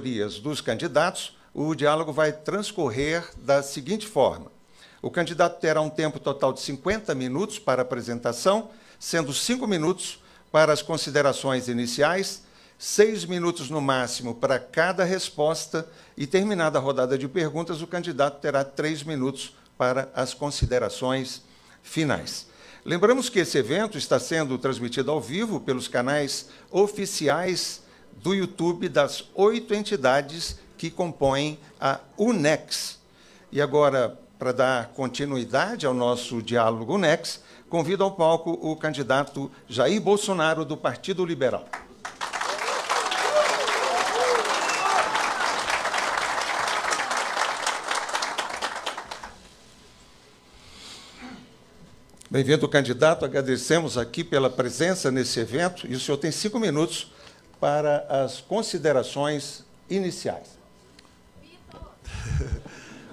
dos candidatos, o diálogo vai transcorrer da seguinte forma. O candidato terá um tempo total de 50 minutos para a apresentação, sendo 5 minutos para as considerações iniciais, 6 minutos no máximo para cada resposta e, terminada a rodada de perguntas, o candidato terá 3 minutos para as considerações finais. Lembramos que esse evento está sendo transmitido ao vivo pelos canais oficiais do YouTube das 8 entidades que compõem a UNEX. E agora, para dar continuidade ao nosso diálogo UNEX, convido ao palco o candidato Jair Bolsonaro, do Partido Liberal. Bem-vindo, candidato. Agradecemos aqui pela presença nesse evento e o senhor tem 5 minutos para as considerações iniciais.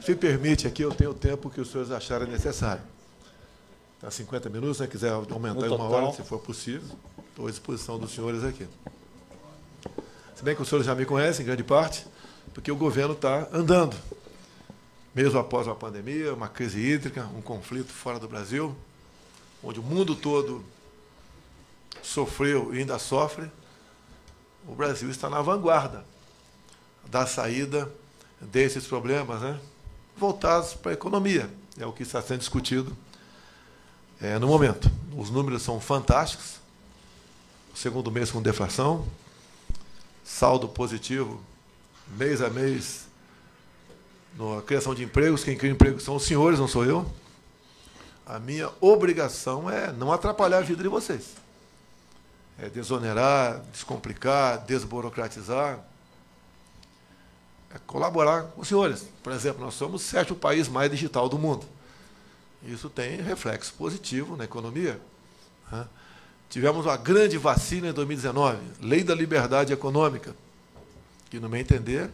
Se permite, aqui eu tenho o tempo que os senhores acharem necessário. Está 50 minutos, se quiser aumentar em 1 hora, se for possível, estou à disposição dos senhores aqui. Se bem que os senhores já me conhecem, em grande parte, porque o governo está andando. Mesmo após uma pandemia, uma crise hídrica, um conflito fora do Brasil, onde o mundo todo sofreu e ainda sofre, o Brasil está na vanguarda da saída desses problemas, né, voltados para a economia. É o que está sendo discutido no momento. Os números são fantásticos. O segundo mês com deflação, saldo positivo, mês a mês, na criação de empregos. Quem cria empregos são os senhores, não sou eu. A minha obrigação é não atrapalhar a vida de vocês. É desonerar, descomplicar, desburocratizar, é colaborar com os senhores. Por exemplo, nós somos o 7º país mais digital do mundo. Isso tem reflexo positivo na economia. Tivemos uma grande vacina em 2019, Lei da Liberdade Econômica, que, no meu entender,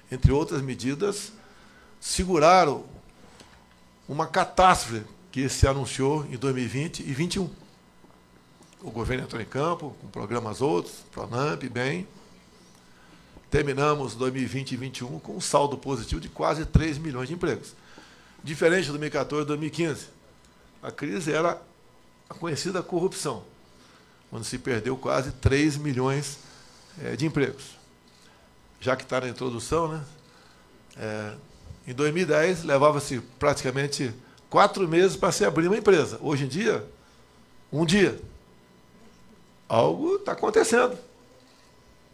entre outras medidas, seguraram uma catástrofe que se anunciou em 2020 e 2021. O governo entrou em campo, com programas outros, Pronamp, bem. Terminamos 2020 e 2021 com um saldo positivo de quase 3 milhões de empregos. Diferente de 2014 e 2015, a crise era a conhecida corrupção, onde se perdeu quase 3 milhões de empregos. Já que está na introdução, né? Em 2010, levava-se praticamente 4 meses para se abrir uma empresa. Hoje em dia, 1 dia. Algo está acontecendo.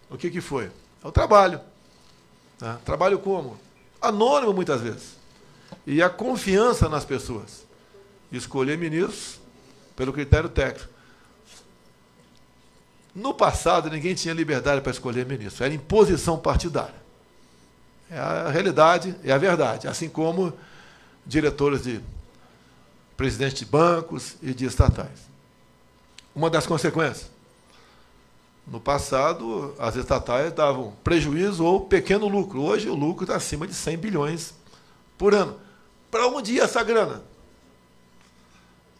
O que foi? É o trabalho. Trabalho como? Anônimo, muitas vezes. E a confiança nas pessoas. Escolher ministros pelo critério técnico. No passado, ninguém tinha liberdade para escolher ministro. Era imposição partidária. É a realidade, é a verdade. Assim como diretores de presidentes de bancos e de estatais. Uma das consequências. No passado, as estatais davam prejuízo ou pequeno lucro. Hoje, o lucro está acima de 100 bilhões por ano. Para onde ia essa grana?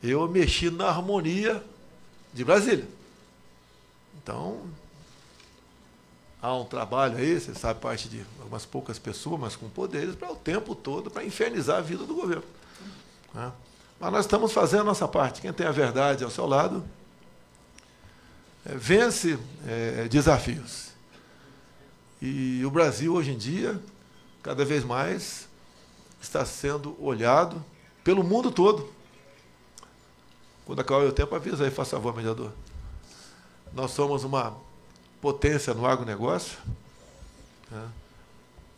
Eu mexi na harmonia de Brasília. Então, há um trabalho aí, você sabe, parte de algumas poucas pessoas, mas com poderes, para o tempo todo, para infernizar a vida do governo. Mas nós estamos fazendo a nossa parte. Quem tem a verdade ao seu lado, vence desafios. E o Brasil, hoje em dia, cada vez mais, está sendo olhado pelo mundo todo. Quando acabar o tempo, avisa aí, faça favor, mediador. Nós somos uma potência no agronegócio,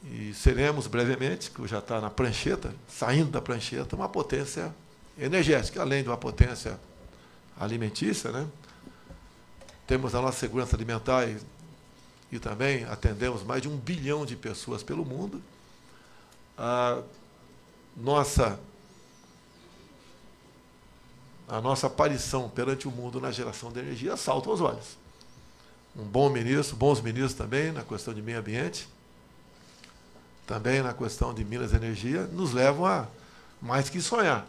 e seremos brevemente, que já está na prancheta, saindo da prancheta, uma potência energética, além de uma potência alimentícia, né? Temos a nossa segurança alimentar e também atendemos mais de 1 bilhão de pessoas pelo mundo. A nossa aparição perante o mundo na geração de energia salta aos olhos. Um bom ministro, bons ministros também na questão de meio ambiente, também na questão de Minas e Energia, nos levam a mais que sonhar.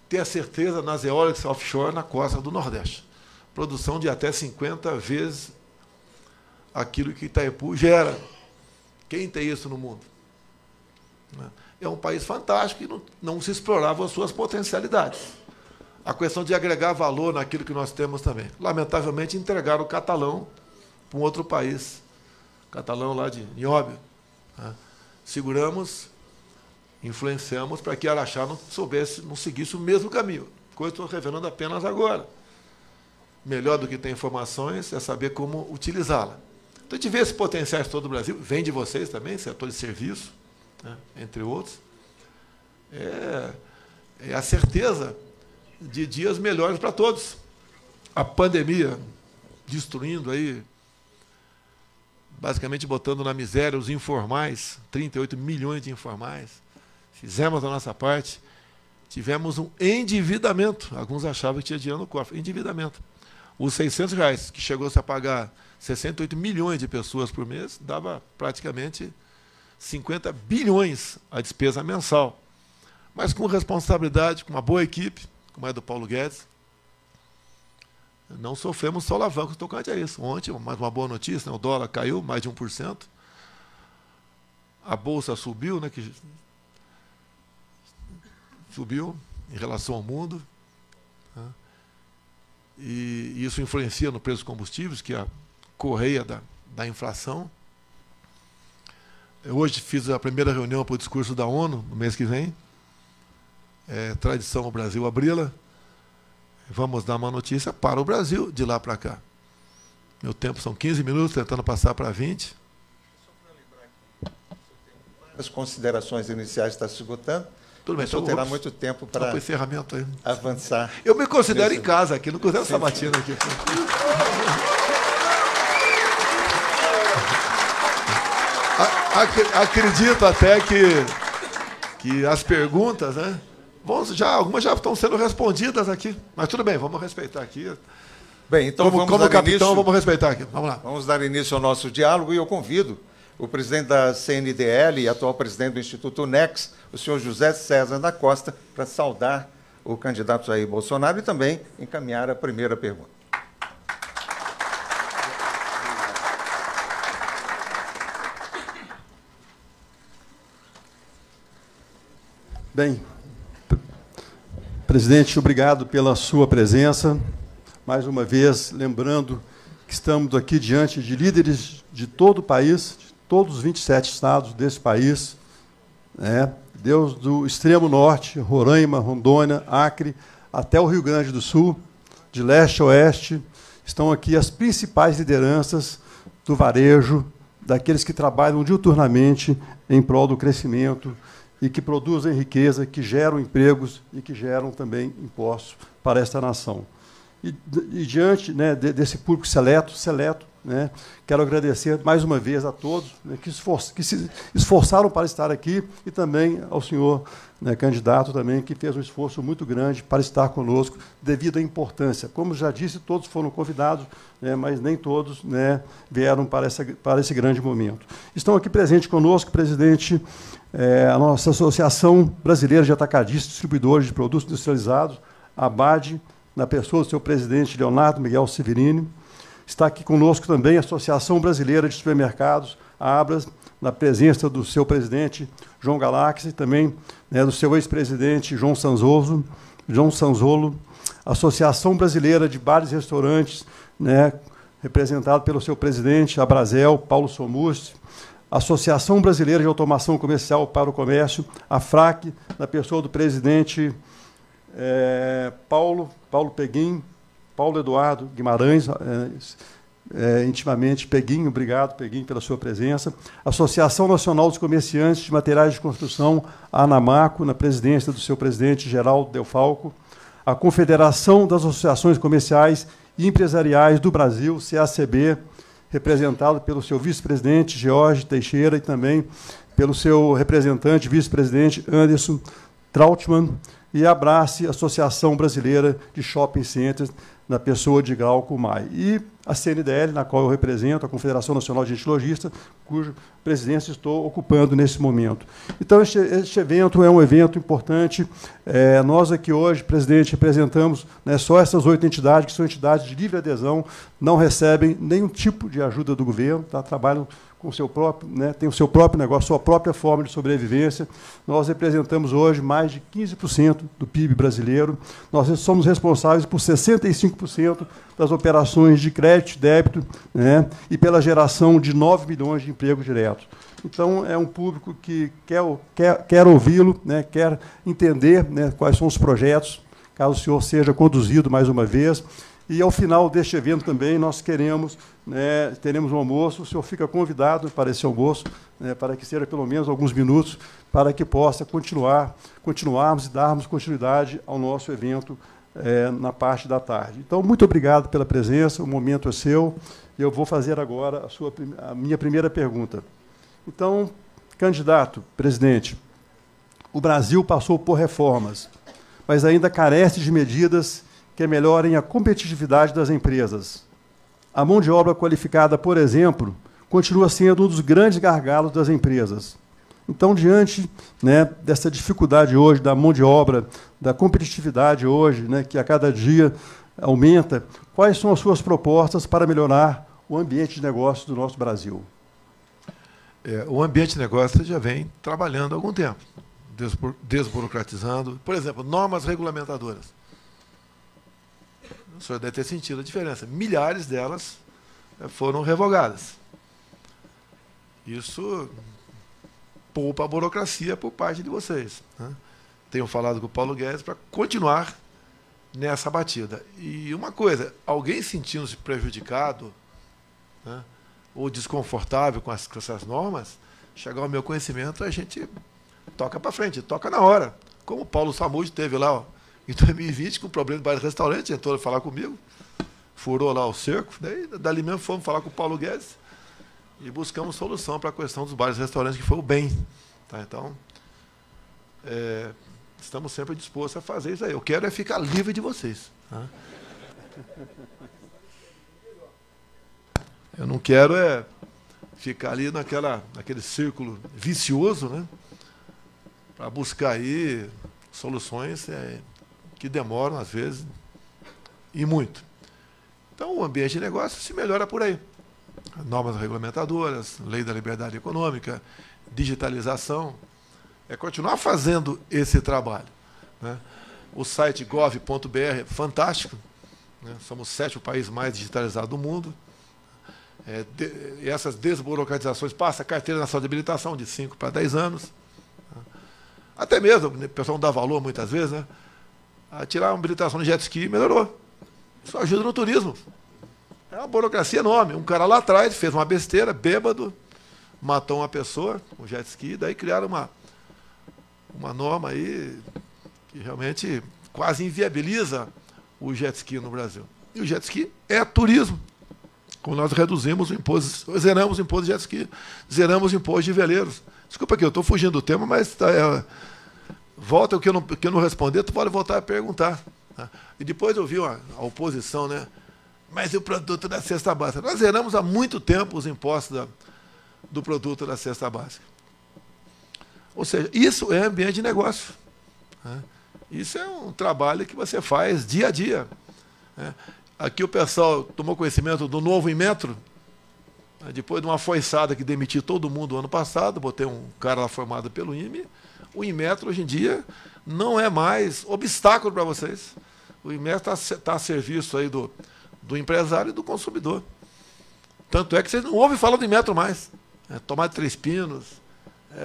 Ter a certeza nas eólicas offshore na costa do Nordeste. Produção de até 50 vezes aquilo que Itaipu gera, Quem tem isso no mundo? É um país fantástico e não se exploravam as suas potencialidades. A questão de agregar valor naquilo que nós temos também. Lamentavelmente, entregaram o catalão para um outro país. Catalão lá de Nióbio. Seguramos, influenciamos para que Araxá não seguisse o mesmo caminho. Coisa que estou revelando apenas agora. Melhor do que ter informações é saber como utilizá-la. Então, a gente vê esse potencial em todo o Brasil, vem de vocês também, setor de serviço, né, entre outros. É a certeza de dias melhores para todos. A pandemia destruindo aí, basicamente botando na miséria os informais, 38 milhões de informais. Fizemos a nossa parte, tivemos um endividamento. Alguns achavam que tinha dinheiro no cofre. Endividamento. Os R$600, que chegou-se a pagar 68 milhões de pessoas por mês, dava praticamente 50 bilhões a despesa mensal. Mas com responsabilidade, com uma boa equipe, como é do Paulo Guedes, não sofremos solavancos tocante a isso. Ontem, mais uma boa notícia, né? O dólar caiu mais de 1%. A Bolsa subiu, né? Que subiu em relação ao mundo. Né? E isso influencia no preço dos combustíveis, que é a correia da inflação. Eu hoje fiz a primeira reunião para o discurso da ONU, no mês que vem. É tradição o Brasil abri-la. Vamos dar uma notícia para o Brasil de lá para cá. Meu tempo são 15 minutos, tentando passar para 20. Só para lembrar que as considerações iniciais estão se esgotando. Tudo bem, então terá muito tempo para encerramento aí. Avançar. Eu me considero em casa aqui, não considero sabatina aqui. Acredito até que as perguntas, né? Algumas já estão sendo respondidas aqui. Mas tudo bem, vamos respeitar aqui. Bem, então como capitão, vamos respeitar aqui. Vamos lá. Vamos dar início ao nosso diálogo e eu convido o presidente da CNDL e atual presidente do Instituto UNEX, o senhor José César da Costa, para saudar o candidato Jair Bolsonaro e também encaminhar a primeira pergunta. Bem, presidente, obrigado pela sua presença. Mais uma vez, lembrando que estamos aqui diante de líderes de todo o país, de todos os 27 estados desse país, né? Deus do extremo norte, Roraima, Rondônia, Acre, até o Rio Grande do Sul, de leste a oeste, estão aqui as principais lideranças do varejo, daqueles que trabalham diuturnamente em prol do crescimento e que produzem riqueza, que geram empregos e que geram também impostos para esta nação. E diante, né, desse público seleto, né, quero agradecer mais uma vez a todos, né, que se esforçaram para estar aqui e também ao senhor, né, candidato também, que fez um esforço muito grande para estar conosco devido à importância. Como já disse, todos foram convidados, né, mas nem todos, né, vieram para esse grande momento. Estão aqui presentes conosco, presidente, a nossa Associação Brasileira de Atacadistas e Distribuidores de Produtos Industrializados, a ABAD, na pessoa do seu presidente Leonardo Miguel Severini. Está aqui conosco também a Associação Brasileira de Supermercados, a ABRAS, na presença do seu presidente João Galaxy, e também, né, do seu ex-presidente João Sanzolo, Associação Brasileira de Bares e Restaurantes, né, representado pelo seu presidente Abrazel, Paulo Somusti, Associação Brasileira de Automação Comercial para o Comércio, a FRAC, na pessoa do presidente Paulo Peguim, Paulo Eduardo Guimarães, intimamente Peguim, obrigado, Peguim, pela sua presença. Associação Nacional dos Comerciantes de Materiais de Construção, a ANAMACO, na presidência do seu presidente Geraldo Delfalco. A Confederação das Associações Comerciais e Empresariais do Brasil, CACB, representado pelo seu vice-presidente George Teixeira e também pelo seu representante, vice-presidente Anderson Trautmann, e a Abrace, Associação Brasileira de Shopping Centers, na pessoa de Glauco Mai. E a CNDL, na qual eu represento, a Confederação Nacional de Agentes Lojistas, cuja presidência estou ocupando nesse momento. Então, este evento é um evento importante. Nós aqui hoje, presidente, representamos, né, só essas 8 entidades, que são entidades de livre adesão, não recebem nenhum tipo de ajuda do governo, tá? Trabalham com o seu próprio, né, tem o seu próprio negócio, sua própria forma de sobrevivência. Nós representamos hoje mais de 15% do PIB brasileiro. Nós somos responsáveis por 65% das operações de crédito e débito, né, e pela geração de 9 milhões de empregos diretos. Então, é um público que quer ouvi-lo, né, quer entender, né, quais são os projetos, caso o senhor seja conduzido mais uma vez. E, ao final deste evento também, nós queremos, né, teremos um almoço, o senhor fica convidado para esse almoço, né, para que seja pelo menos alguns minutos, para que possa continuarmos e darmos continuidade ao nosso evento na parte da tarde. Então, muito obrigado pela presença, o momento é seu. Eu vou fazer agora a minha primeira pergunta. Então, candidato, presidente, o Brasil passou por reformas, mas ainda carece de medidas que melhorem a competitividade das empresas. A mão de obra qualificada, por exemplo, continua sendo um dos grandes gargalos das empresas. Então, diante, né, dessa dificuldade hoje da mão de obra, da competitividade hoje, né, que a cada dia aumenta, quais são as suas propostas para melhorar o ambiente de negócios do nosso Brasil? O ambiente de negócios já vem trabalhando há algum tempo, desburocratizando. Por exemplo, normas regulamentadoras. O senhor deve ter sentido a diferença. Milhares delas foram revogadas. Isso poupa a burocracia por parte de vocês, né? Tenho falado com o Paulo Guedes para continuar nessa batida. E uma coisa, alguém sentindo-se prejudicado, né, ou desconfortável com essas normas, chegar ao meu conhecimento, a gente toca para frente, toca na hora. Como o Paulo Samud teve lá, ó, em 2020, com problema de bairro de restaurante, entrou a falar comigo, furou lá o cerco, daí dali mesmo fomos falar com o Paulo Guedes e buscamos solução para a questão dos bares e restaurantes, que foi o bem. Tá? Então, estamos sempre dispostos a fazer isso aí. Eu quero ficar livre de vocês. Tá? Eu não quero ficar ali naquele círculo vicioso, né, para buscar aí soluções que demoram, às vezes, e muito. Então, o ambiente de negócio se melhora por aí. Normas regulamentadoras, lei da liberdade econômica, digitalização. É continuar fazendo esse trabalho, né? O site gov.br é fantástico, né? Somos o 7º país mais digitalizado do mundo. E essas desburocratizações passam a carteira nacional de habilitação de 5 para 10 anos. Até mesmo, o pessoal não dá valor muitas vezes, né? A tirar uma habilitação de jet ski melhorou. Isso ajuda no turismo. É uma burocracia enorme. Um cara lá atrás fez uma besteira, bêbado, matou uma pessoa com jet ski, daí criaram uma norma aí que realmente quase inviabiliza o jet ski no Brasil. E o jet ski é turismo. Como nós reduzimos o imposto, zeramos o imposto de jet ski, zeramos o imposto de veleiros. Desculpa que eu estou fugindo do tema, mas volta o que eu não responder, tu pode voltar a perguntar. Tá? E depois eu vi a oposição, né? Mas e o produto da cesta básica? Nós zeramos há muito tempo os impostos do produto da cesta básica. Ou seja, isso é ambiente de negócio. Né? Isso é um trabalho que você faz dia a dia. Né? Aqui o pessoal tomou conhecimento do novo Inmetro, depois de uma foiçada que demitiu todo mundo ano passado, botei um cara lá formado pelo IME, o Inmetro hoje em dia não é mais obstáculo para vocês. O Inmetro está a serviço aí do empresário e do consumidor. Tanto é que vocês não ouvem falar do Inmetro mais. Tomar de Três Pinos,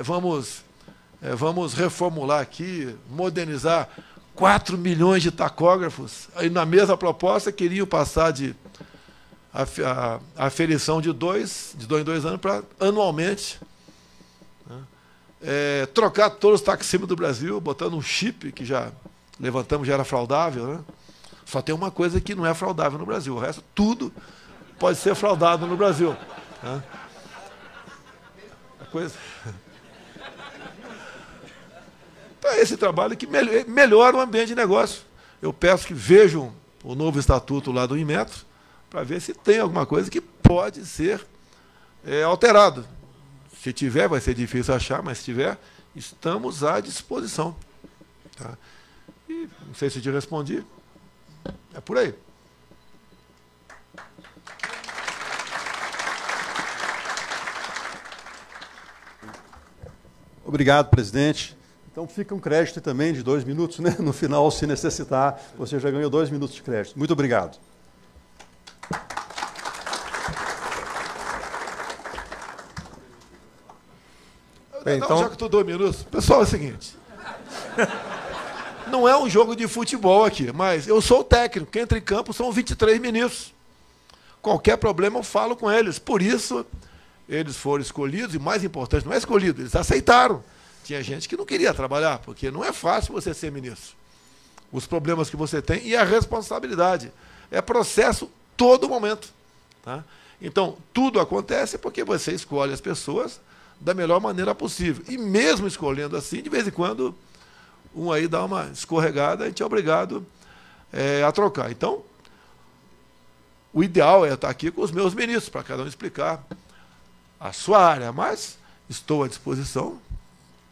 vamos reformular aqui, modernizar 4 milhões de tacógrafos. Aí, na mesma proposta, queriam passar a aferição de 2 em 2 anos para anualmente, né? Trocar todos os taxímetros do Brasil, botando um chip que já levantamos, já era fraudável. Né? Só tem uma coisa que não é fraudável no Brasil. O resto, tudo pode ser fraudado no Brasil. Né? Então, é esse trabalho que melhora o ambiente de negócio. Eu peço que vejam o novo estatuto lá do Inmetro, para ver se tem alguma coisa que pode ser alterado. Se tiver, vai ser difícil achar, mas se tiver, estamos à disposição. Tá? E não sei se te respondi. É por aí. Obrigado, presidente. Então fica um crédito também de 2 minutos, né? No final, se necessitar, você já ganhou 2 minutos de crédito. Muito obrigado. Bem, então... Já que eu estou 2 minutos, pessoal, é o seguinte. Não é um jogo de futebol aqui, mas eu sou o técnico. Quem entra em campo são 23 ministros. Qualquer problema eu falo com eles. Por isso, eles foram escolhidos, e mais importante, não é escolhido, eles aceitaram. Tinha gente que não queria trabalhar, porque não é fácil você ser ministro. Os problemas que você tem e a responsabilidade. É processo todo momento. Tá? Então, tudo acontece porque você escolhe as pessoas da melhor maneira possível. E mesmo escolhendo assim, de vez em quando, um aí dá uma escorregada, a gente é obrigado a trocar. Então, o ideal é estar aqui com os meus ministros, para cada um explicar a sua área, mas estou à disposição.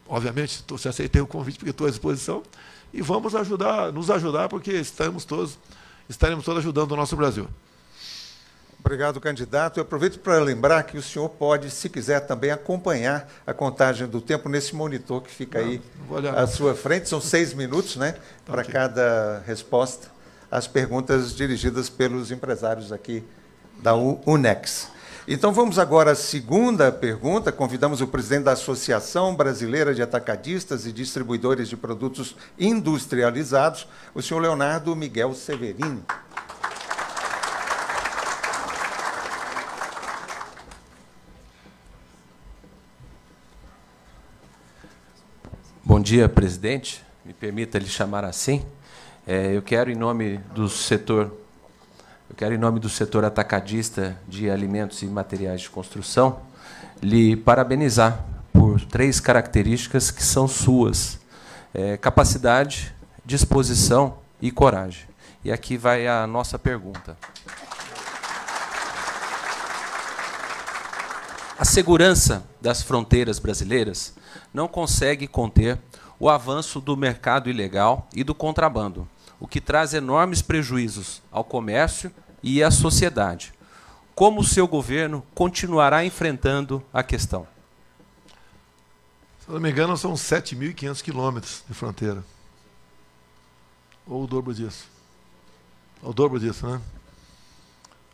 Obviamente, se aceitei o convite, porque estou à disposição, e vamos nos ajudar, porque estaremos todos ajudando o nosso Brasil. Obrigado, candidato. Eu aproveito para lembrar que o senhor pode, se quiser, também acompanhar a contagem do tempo nesse monitor que fica aí à sua frente. São 6 minutos, né, para cada resposta às perguntas dirigidas pelos empresários aqui da UNEX. Então, vamos agora à segunda pergunta. Convidamos o presidente da Associação Brasileira de Atacadistas e Distribuidores de Produtos Industrializados, o senhor Leonardo Miguel Severini. Bom dia, presidente. Me permita lhe chamar assim. Eu quero, em nome do setor atacadista de alimentos e materiais de construção, lhe parabenizar por 3 características que são suas: capacidade, disposição e coragem. E aqui vai a nossa pergunta. A segurança das fronteiras brasileiras não consegue conter o avanço do mercado ilegal e do contrabando, o que traz enormes prejuízos ao comércio e à sociedade. Como o seu governo continuará enfrentando a questão? Se não me engano, são 7.500 quilômetros de fronteira. Ou o dobro disso. O dobro disso, né?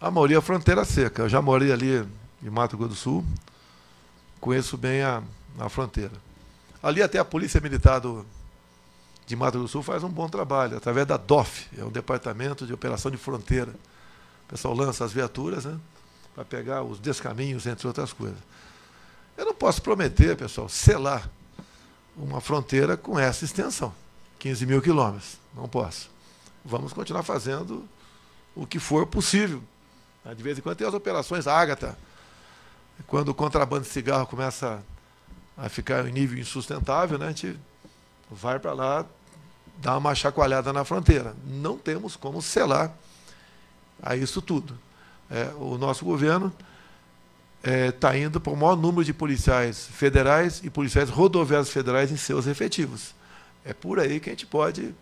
A maioria é fronteira seca. Eu já morei ali em Mato Grosso do Sul, conheço bem a fronteira. Ali até a Polícia Militar de Mato Grosso do Sul faz um bom trabalho, através da DOF, é um Departamento de Operação de Fronteira. O pessoal lança as viaturas, né, para pegar os descaminhos, entre outras coisas. Eu não posso prometer, pessoal, selar uma fronteira com essa extensão, 15.000 quilômetros. Não posso. Vamos continuar fazendo o que for possível. De vez em quando tem as operações Ágata, quando o contrabando de cigarro começa a ficar em nível insustentável, né, a gente vai para lá dar uma chacoalhada na fronteira. Não temos como selar a isso tudo. O nosso governo está indo para o maior número de policiais federais e policiais rodoviários federais em seus efetivos. É por aí que a gente pode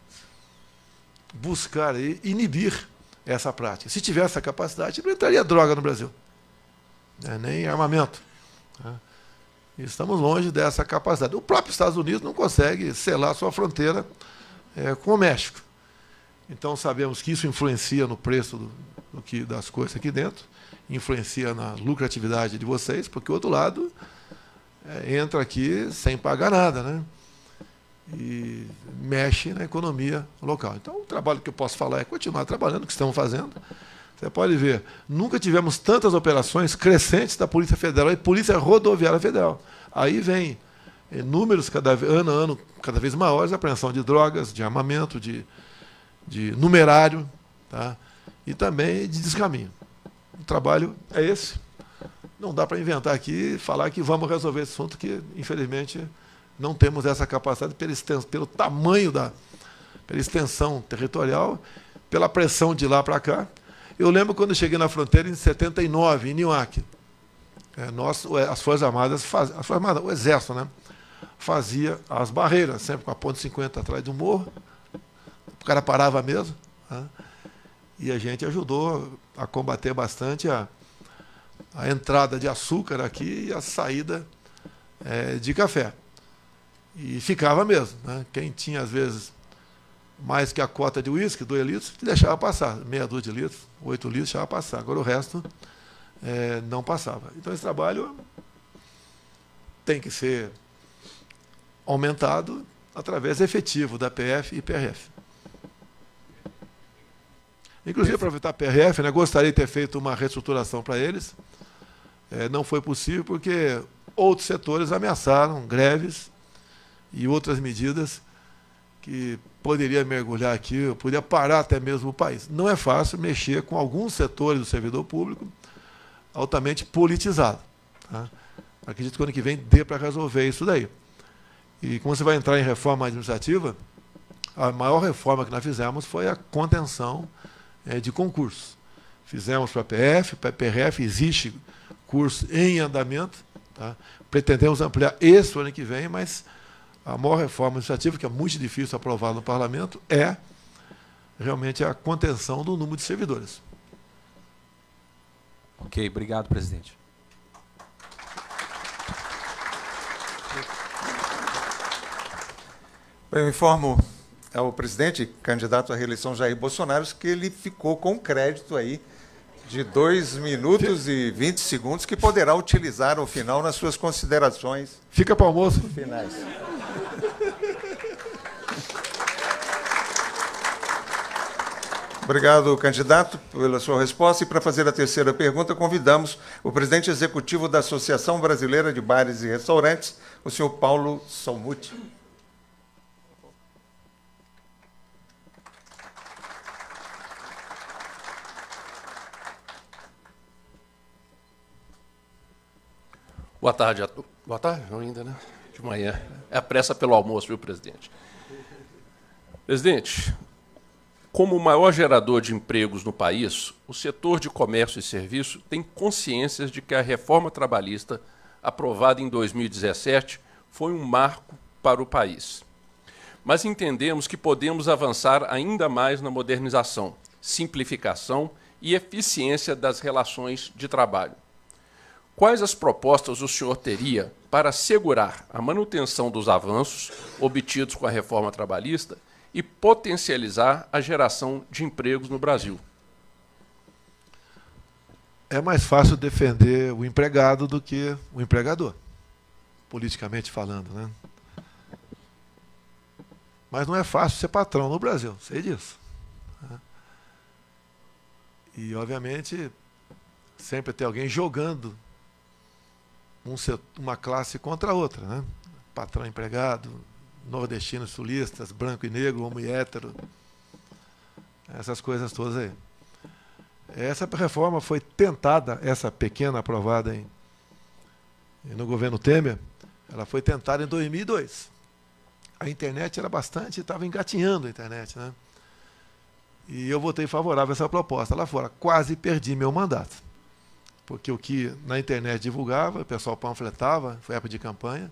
buscar aí, inibir essa prática. Se tivesse essa capacidade, não entraria droga no Brasil, nem armamento. Estamos longe dessa capacidade. O próprio Estados Unidos não consegue selar sua fronteira com o México. Então, sabemos que isso influencia no preço das coisas aqui dentro, influencia na lucratividade de vocês, porque o outro lado entra aqui sem pagar nada, né? E mexe na economia local. Então, o trabalho que eu posso falar é continuar trabalhando, o que estamos fazendo. Você pode ver, nunca tivemos tantas operações crescentes da Polícia Federal e Polícia Rodoviária Federal. Aí vem números ano a ano cada vez maiores, de apreensão de drogas, de armamento, de numerário, tá? E também de descaminho. O trabalho é esse. Não dá para inventar aqui e falar que vamos resolver esse assunto, que, infelizmente, não temos essa capacidade pelo tamanho pela extensão territorial, pela pressão de lá para cá. Eu lembro quando eu cheguei na fronteira em 79, em Niuaque. As Forças Armadas, o Exército, né, fazia as barreiras, sempre com a ponte 50 atrás do morro. O cara parava mesmo, né, e a gente ajudou a combater bastante a entrada de açúcar aqui e a saída de café. E ficava mesmo, né? Quem tinha, às vezes, mais que a cota de uísque, 2 litros, deixava passar. Meia dúzia de litros, 8 litros, deixava passar. Agora o resto não passava. Então esse trabalho tem que ser aumentado através efetivo da PF e PRF. Inclusive, aproveitar a PRF, né, gostaria de ter feito uma reestruturação para eles. Não foi possível porque outros setores ameaçaram greves e outras medidas que poderia mergulhar aqui, poderia parar até mesmo o país. Não é fácil mexer com alguns setores do servidor público altamente politizado. Tá? Acredito que ano que vem dê para resolver isso daí. E como você vai entrar em reforma administrativa, a maior reforma que nós fizemos foi a contenção de concursos. Fizemos para a PF, para a PRF, existe curso em andamento. Tá? Pretendemos ampliar esse ano que vem, mas a maior reforma administrativa, que é muito difícil aprovar no parlamento, é realmente a contenção do número de servidores. Ok, obrigado, presidente. Eu informo ao presidente, candidato à reeleição Jair Bolsonaro, que ele ficou com crédito aí de 2 minutos e 20 segundos, que poderá utilizar ao final nas suas considerações. Fica para o almoço. Finais. Obrigado, candidato, pela sua resposta. E para fazer a terceira pergunta, convidamos o presidente executivo da Associação Brasileira de Bares e Restaurantes, o senhor Paulo Salmuti. Boa tarde a todos. Boa tarde, não ainda, né? De manhã. É a pressa pelo almoço, viu, presidente? Presidente, como o maior gerador de empregos no país, o setor de comércio e serviço tem consciência de que a reforma trabalhista, aprovada em 2017, foi um marco para o país. Mas entendemos que podemos avançar ainda mais na modernização, simplificação e eficiência das relações de trabalho. Quais as propostas o senhor teria para assegurar a manutenção dos avanços obtidos com a reforma trabalhista e potencializar a geração de empregos no Brasil? É mais fácil defender o empregado do que o empregador, politicamente falando, né? Mas não é fácil ser patrão no Brasil, sei disso. E, obviamente, sempre tem alguém jogando uma classe contra a outra, né? Patrão empregado, nordestinos, sulistas, branco e negro, homem e hétero, essas coisas todas aí. Essa reforma foi tentada, essa pequena aprovada no governo Temer, ela foi tentada em 2002. A internet era bastante, estava engatinhando a internet, né? E eu votei favorável a essa proposta. Lá fora, quase perdi meu mandato. Porque o que na internet divulgava, o pessoal panfletava, foi época de campanha,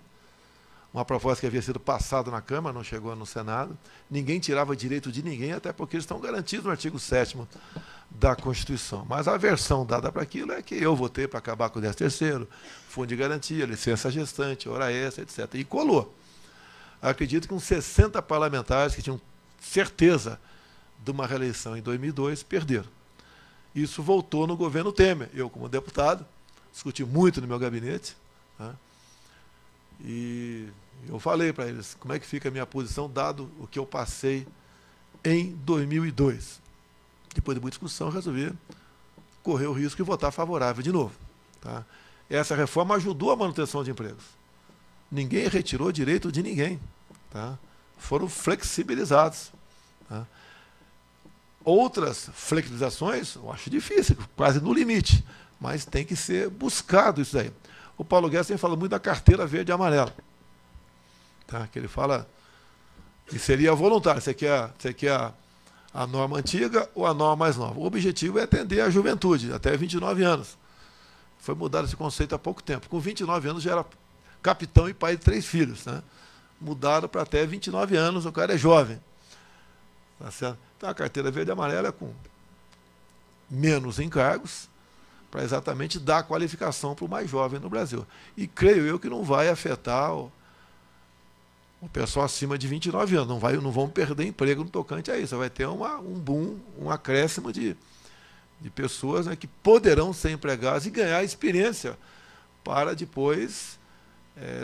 uma proposta que havia sido passada na Câmara, não chegou no Senado, ninguém tirava direito de ninguém, até porque eles estão garantidos no artigo 7º da Constituição. Mas a versão dada para aquilo é que eu votei para acabar com o 13º, fundo de garantia, licença gestante, hora extra, etc. E colou. Acredito que uns 60 parlamentares que tinham certeza de uma reeleição em 2002 perderam. Isso voltou no governo Temer. Eu, como deputado, discuti muito no meu gabinete, né? E eu falei para eles como é que fica a minha posição, dado o que eu passei em 2002. Depois de muita discussão, eu resolvi correr o risco de votar favorável de novo. Tá? Essa reforma ajudou a manutenção de empregos. Ninguém retirou direito de ninguém. Tá? Foram flexibilizados. Tá? Outras flexibilizações, eu acho difícil, quase no limite, mas tem que ser buscado isso daí. O Paulo Guedes fala muito da carteira verde e amarela, tá? Que ele fala que seria voluntário, você quer a norma antiga ou a norma mais nova. O objetivo é atender a juventude, até 29 anos. Foi mudado esse conceito há pouco tempo. Com 29 anos já era capitão e pai de 3 filhos. Né? Mudaram para até 29 anos, o cara é jovem. Tá certo? Então a carteira verde e amarela é com menos encargos, para exatamente dar qualificação para o mais jovem no Brasil. E creio eu que não vai afetar o pessoal acima de 29 anos. Não vão perder emprego no tocante a isso. Vai ter um boom, um acréscimo de pessoas, né, que poderão ser empregadas e ganhar experiência para depois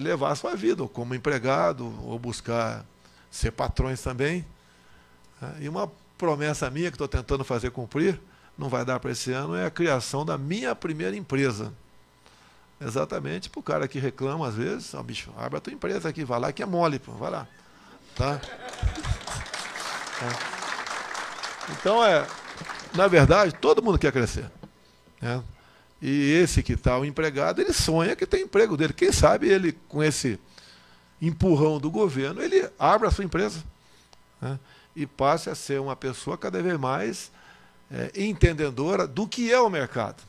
levar a sua vida, ou como empregado, ou buscar ser patrões também. E uma promessa minha que estou tentando fazer cumprir, não vai dar para esse ano, é a criação da minha primeira empresa. Exatamente para o cara que reclama às vezes, bicho, abre a tua empresa aqui, vai lá que é mole, pô, vai lá. Tá? Então, na verdade, todo mundo quer crescer. Né? E esse que está, o empregado, ele sonha que tem emprego dele. Quem sabe ele, com esse empurrão do governo, ele abra a sua empresa, né? E passe a ser uma pessoa cada vez mais entendedora do que é o mercado,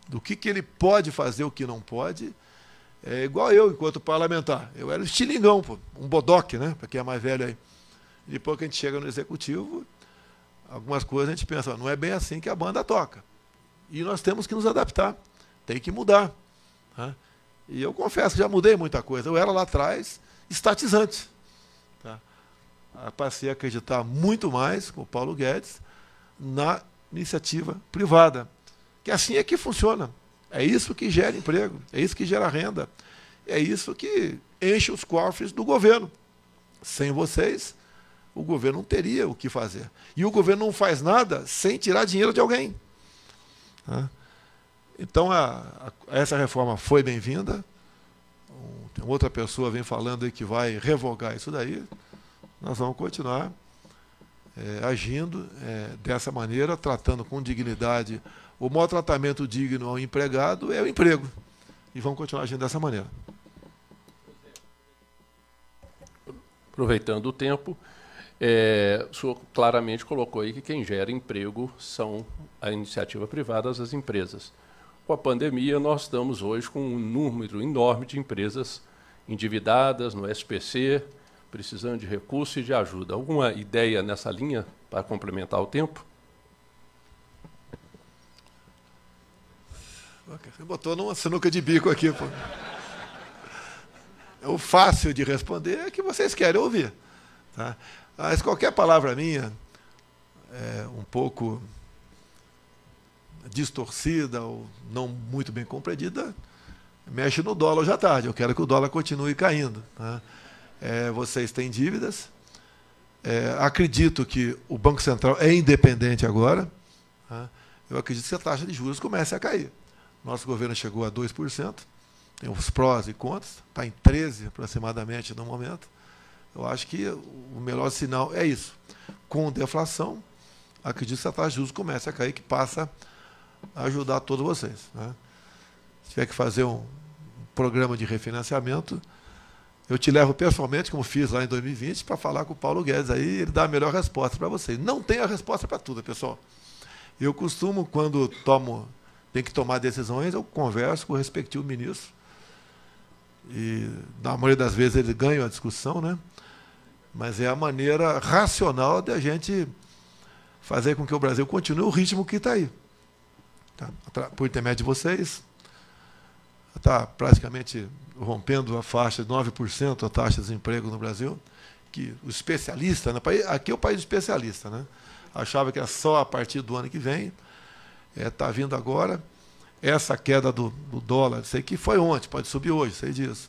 do que ele pode fazer, o que não pode. É igual eu, enquanto parlamentar. Eu era estilingão, pô, um bodoque, né? Para quem é mais velho aí. Depois que a gente chega no executivo, algumas coisas a gente pensa, não é bem assim que a banda toca. E nós temos que nos adaptar, tem que mudar. Né? E eu confesso que já mudei muita coisa. Eu era lá atrás estatizante. Tá? Passei a acreditar muito mais, com o Paulo Guedes, na iniciativa privada. Que assim é que funciona. É isso que gera emprego, é isso que gera renda, é isso que enche os cofres do governo. Sem vocês, o governo não teria o que fazer. E o governo não faz nada sem tirar dinheiro de alguém. Então, essa reforma foi bem-vinda. Outra pessoa vem falando aí que vai revogar isso daí. Nós vamos continuar agindo dessa maneira, tratando com dignidade. O maior tratamento digno ao empregado é o emprego. E vamos continuar agindo dessa maneira. Aproveitando o tempo, o senhor claramente colocou aí que quem gera emprego são a iniciativa privada, as empresas. Com a pandemia, nós estamos hoje com um número enorme de empresas endividadas no SPC, precisando de recursos e de ajuda. Alguma ideia nessa linha para complementar o tempo? Você botou numa sinuca de bico aqui, pô. O fácil de responder é que vocês querem ouvir. Tá? Mas qualquer palavra minha, um pouco distorcida ou não muito bem compreendida, mexe no dólar hoje à tarde. Eu quero que o dólar continue caindo. Tá? Vocês têm dívidas. Acredito que o Banco Central é independente agora. Tá? Eu acredito que a taxa de juros comece a cair. Nosso governo chegou a 2%, tem os prós e contras, está em 13% aproximadamente no momento. Eu acho que o melhor sinal é isso. Com deflação, acredito que a taxa de juros comece a cair, que passa a ajudar todos vocês. Né? Se tiver que fazer um programa de refinanciamento, eu te levo pessoalmente, como fiz lá em 2020, para falar com o Paulo Guedes, aí ele dá a melhor resposta para vocês. Não tem a resposta para tudo, pessoal. Eu costumo, quando tem que tomar decisões, eu converso com o respectivo ministro. E, na maioria das vezes, ele ganha a discussão, né? Mas é a maneira racional de a gente fazer com que o Brasil continue o ritmo que está aí. Tá? Por intermédio de vocês, está praticamente rompendo a faixa de 9% a taxa de desemprego no Brasil, que o especialista, né? Aqui é o país especialista, né? Achava que era só a partir do ano que vem. Está vindo agora. Essa queda do dólar, sei que foi ontem, pode subir hoje, sei disso.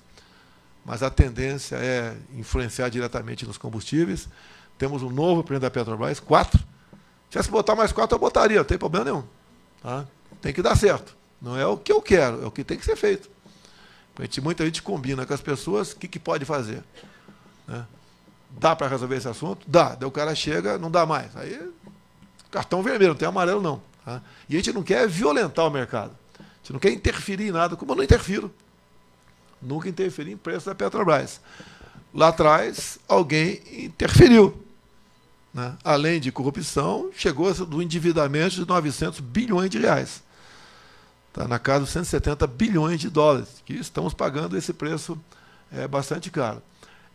Mas a tendência é influenciar diretamente nos combustíveis. Temos um novo presidente da Petrobras, 4. Se tivesse que botar mais 4, eu botaria, não tem problema nenhum. Tá? Tem que dar certo. Não é o que eu quero, é o que tem que ser feito. Muita gente combina com as pessoas o que pode fazer. Né? Dá para resolver esse assunto? Dá. Daí o cara chega, não dá mais. Aí, cartão vermelho, não tem amarelo não. Tá? E a gente não quer violentar o mercado. A gente não quer interferir em nada, como eu não interfiro. Nunca interferi em preço da Petrobras. Lá atrás, alguém interferiu. Né? Além de corrupção, chegou do endividamento de 900 bilhões de reais. Está na casa de 170 bilhões de dólares, que estamos pagando esse preço bastante caro.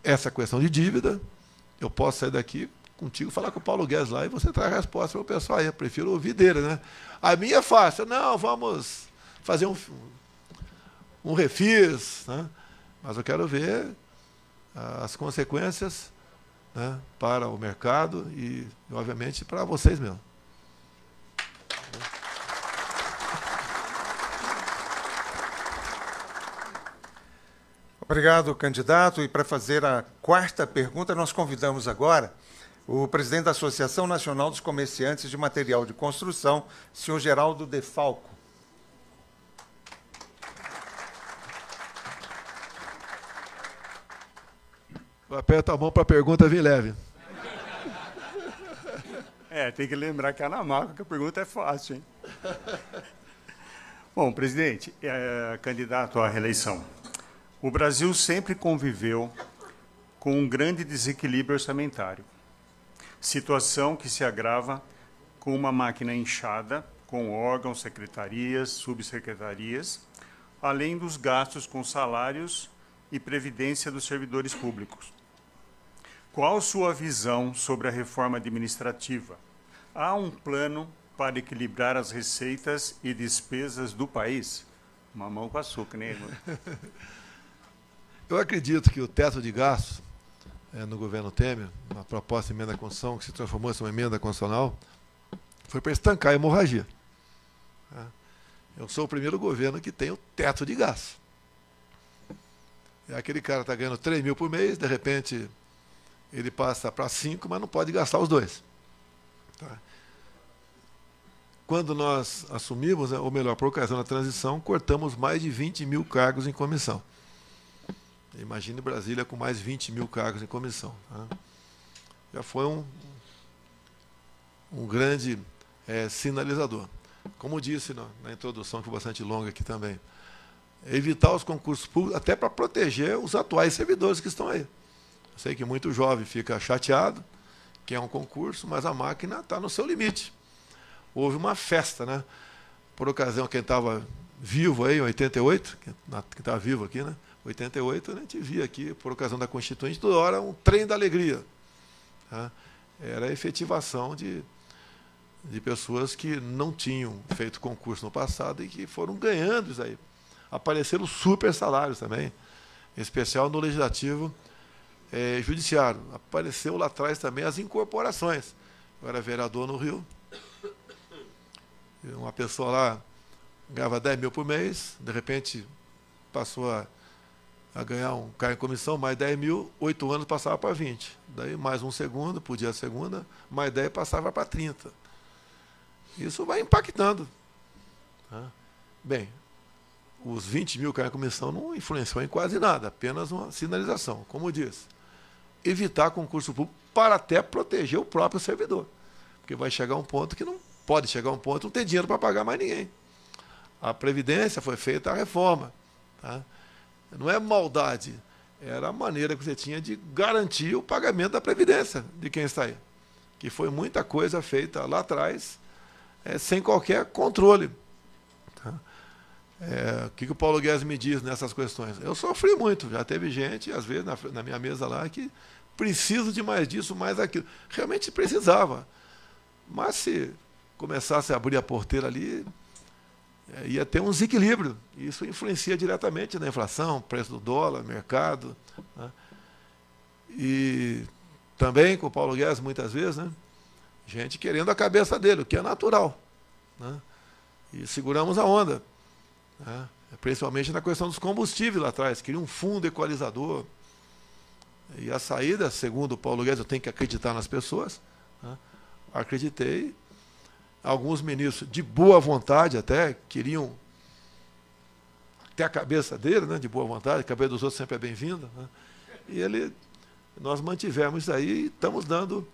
Essa questão de dívida, eu posso sair daqui contigo, falar com o Paulo Guedes lá e você traz a resposta para o pessoal aí. Eu prefiro ouvir dele, né? A minha é fácil. Não, vamos fazer um refis, né? Mas eu quero ver as consequências, né, para o mercado e, obviamente, para vocês mesmos. Obrigado, candidato. E para fazer a quarta pergunta, nós convidamos agora o presidente da Associação Nacional dos Comerciantes de Material de Construção, senhor Geraldo Defalco. Aperta a mão para a pergunta vir leve. Tem que lembrar que é na marca que a pergunta é fácil, hein? Bom, presidente, candidato à reeleição, o Brasil sempre conviveu com um grande desequilíbrio orçamentário, situação que se agrava com uma máquina inchada, com órgãos, secretarias, subsecretarias, além dos gastos com salários e previdência dos servidores públicos. Qual sua visão sobre a reforma administrativa? Há um plano para equilibrar as receitas e despesas do país? Mamão com açúcar, né, irmão? Eu acredito que o teto de gastos no governo Temer, uma proposta de emenda à Constituição, que se transformou em uma emenda constitucional, foi para estancar a hemorragia. Eu sou o primeiro governo que tem o teto de gastos. Aquele cara está ganhando 3 mil por mês, de repente ele passa para 5, mas não pode gastar os 2. Tá? Quando nós assumimos, ou melhor, por ocasião da transição, cortamos mais de 20 mil cargos em comissão. Imagine Brasília com mais 20 mil cargos em comissão. Tá? Já foi um grande sinalizador. Como disse na introdução, que foi bastante longa aqui também, evitar os concursos públicos, até para proteger os atuais servidores que estão aí. Eu sei que muito jovem fica chateado, que é um concurso, mas a máquina está no seu limite. Houve uma festa, né? Por ocasião, quem estava vivo aí, em 88, quem estava vivo aqui, né? 88, a gente via aqui, por ocasião da Constituinte, toda hora um trem da alegria. Tá? Era a efetivação de pessoas que não tinham feito concurso no passado e que foram ganhando isso aí. Apareceram super salários também, em especial no Legislativo Judiciário. Apareceu lá atrás também as incorporações. Eu era vereador no Rio, uma pessoa lá ganhava 10 mil por mês, de repente passou a ganhar um cargo em comissão, mais 10 mil, 8 anos passava para 20. Daí mais um segundo, podia a segunda, mais 10 passava para 30. Isso vai impactando. Tá? Bem, os 20 mil cargos em comissão não influenciou em quase nada, apenas uma sinalização. Como eu disse, evitar concurso público para até proteger o próprio servidor. Porque vai chegar um ponto que não pode chegar um ponto, não tem dinheiro para pagar mais ninguém. A Previdência foi feita a reforma. Tá? Não é maldade, era a maneira que você tinha de garantir o pagamento da Previdência de quem está aí. Que foi muita coisa feita lá atrás, sem qualquer controle. Tá? O que o Paulo Guedes me diz nessas questões? Eu sofri muito, já teve gente, às vezes, na minha mesa lá, que precisa de mais disso, mais aquilo. Realmente precisava. Mas se começasse a abrir a porteira ali, ia ter um desequilíbrio. Isso influencia diretamente na inflação, preço do dólar, mercado. Né? E também com o Paulo Guedes, muitas vezes, né? Gente querendo a cabeça dele, o que é natural. Né? E seguramos a onda. Né? Principalmente na questão dos combustíveis lá atrás. Queria um fundo equalizador. E a saída, segundo o Paulo Guedes, eu tenho que acreditar nas pessoas. Né? Acreditei. Alguns ministros, de boa vontade até, queriam ter a cabeça dele, né, de boa vontade, a cabeça dos outros sempre é bem-vinda. Né? E nós mantivemos isso aí e estamos dando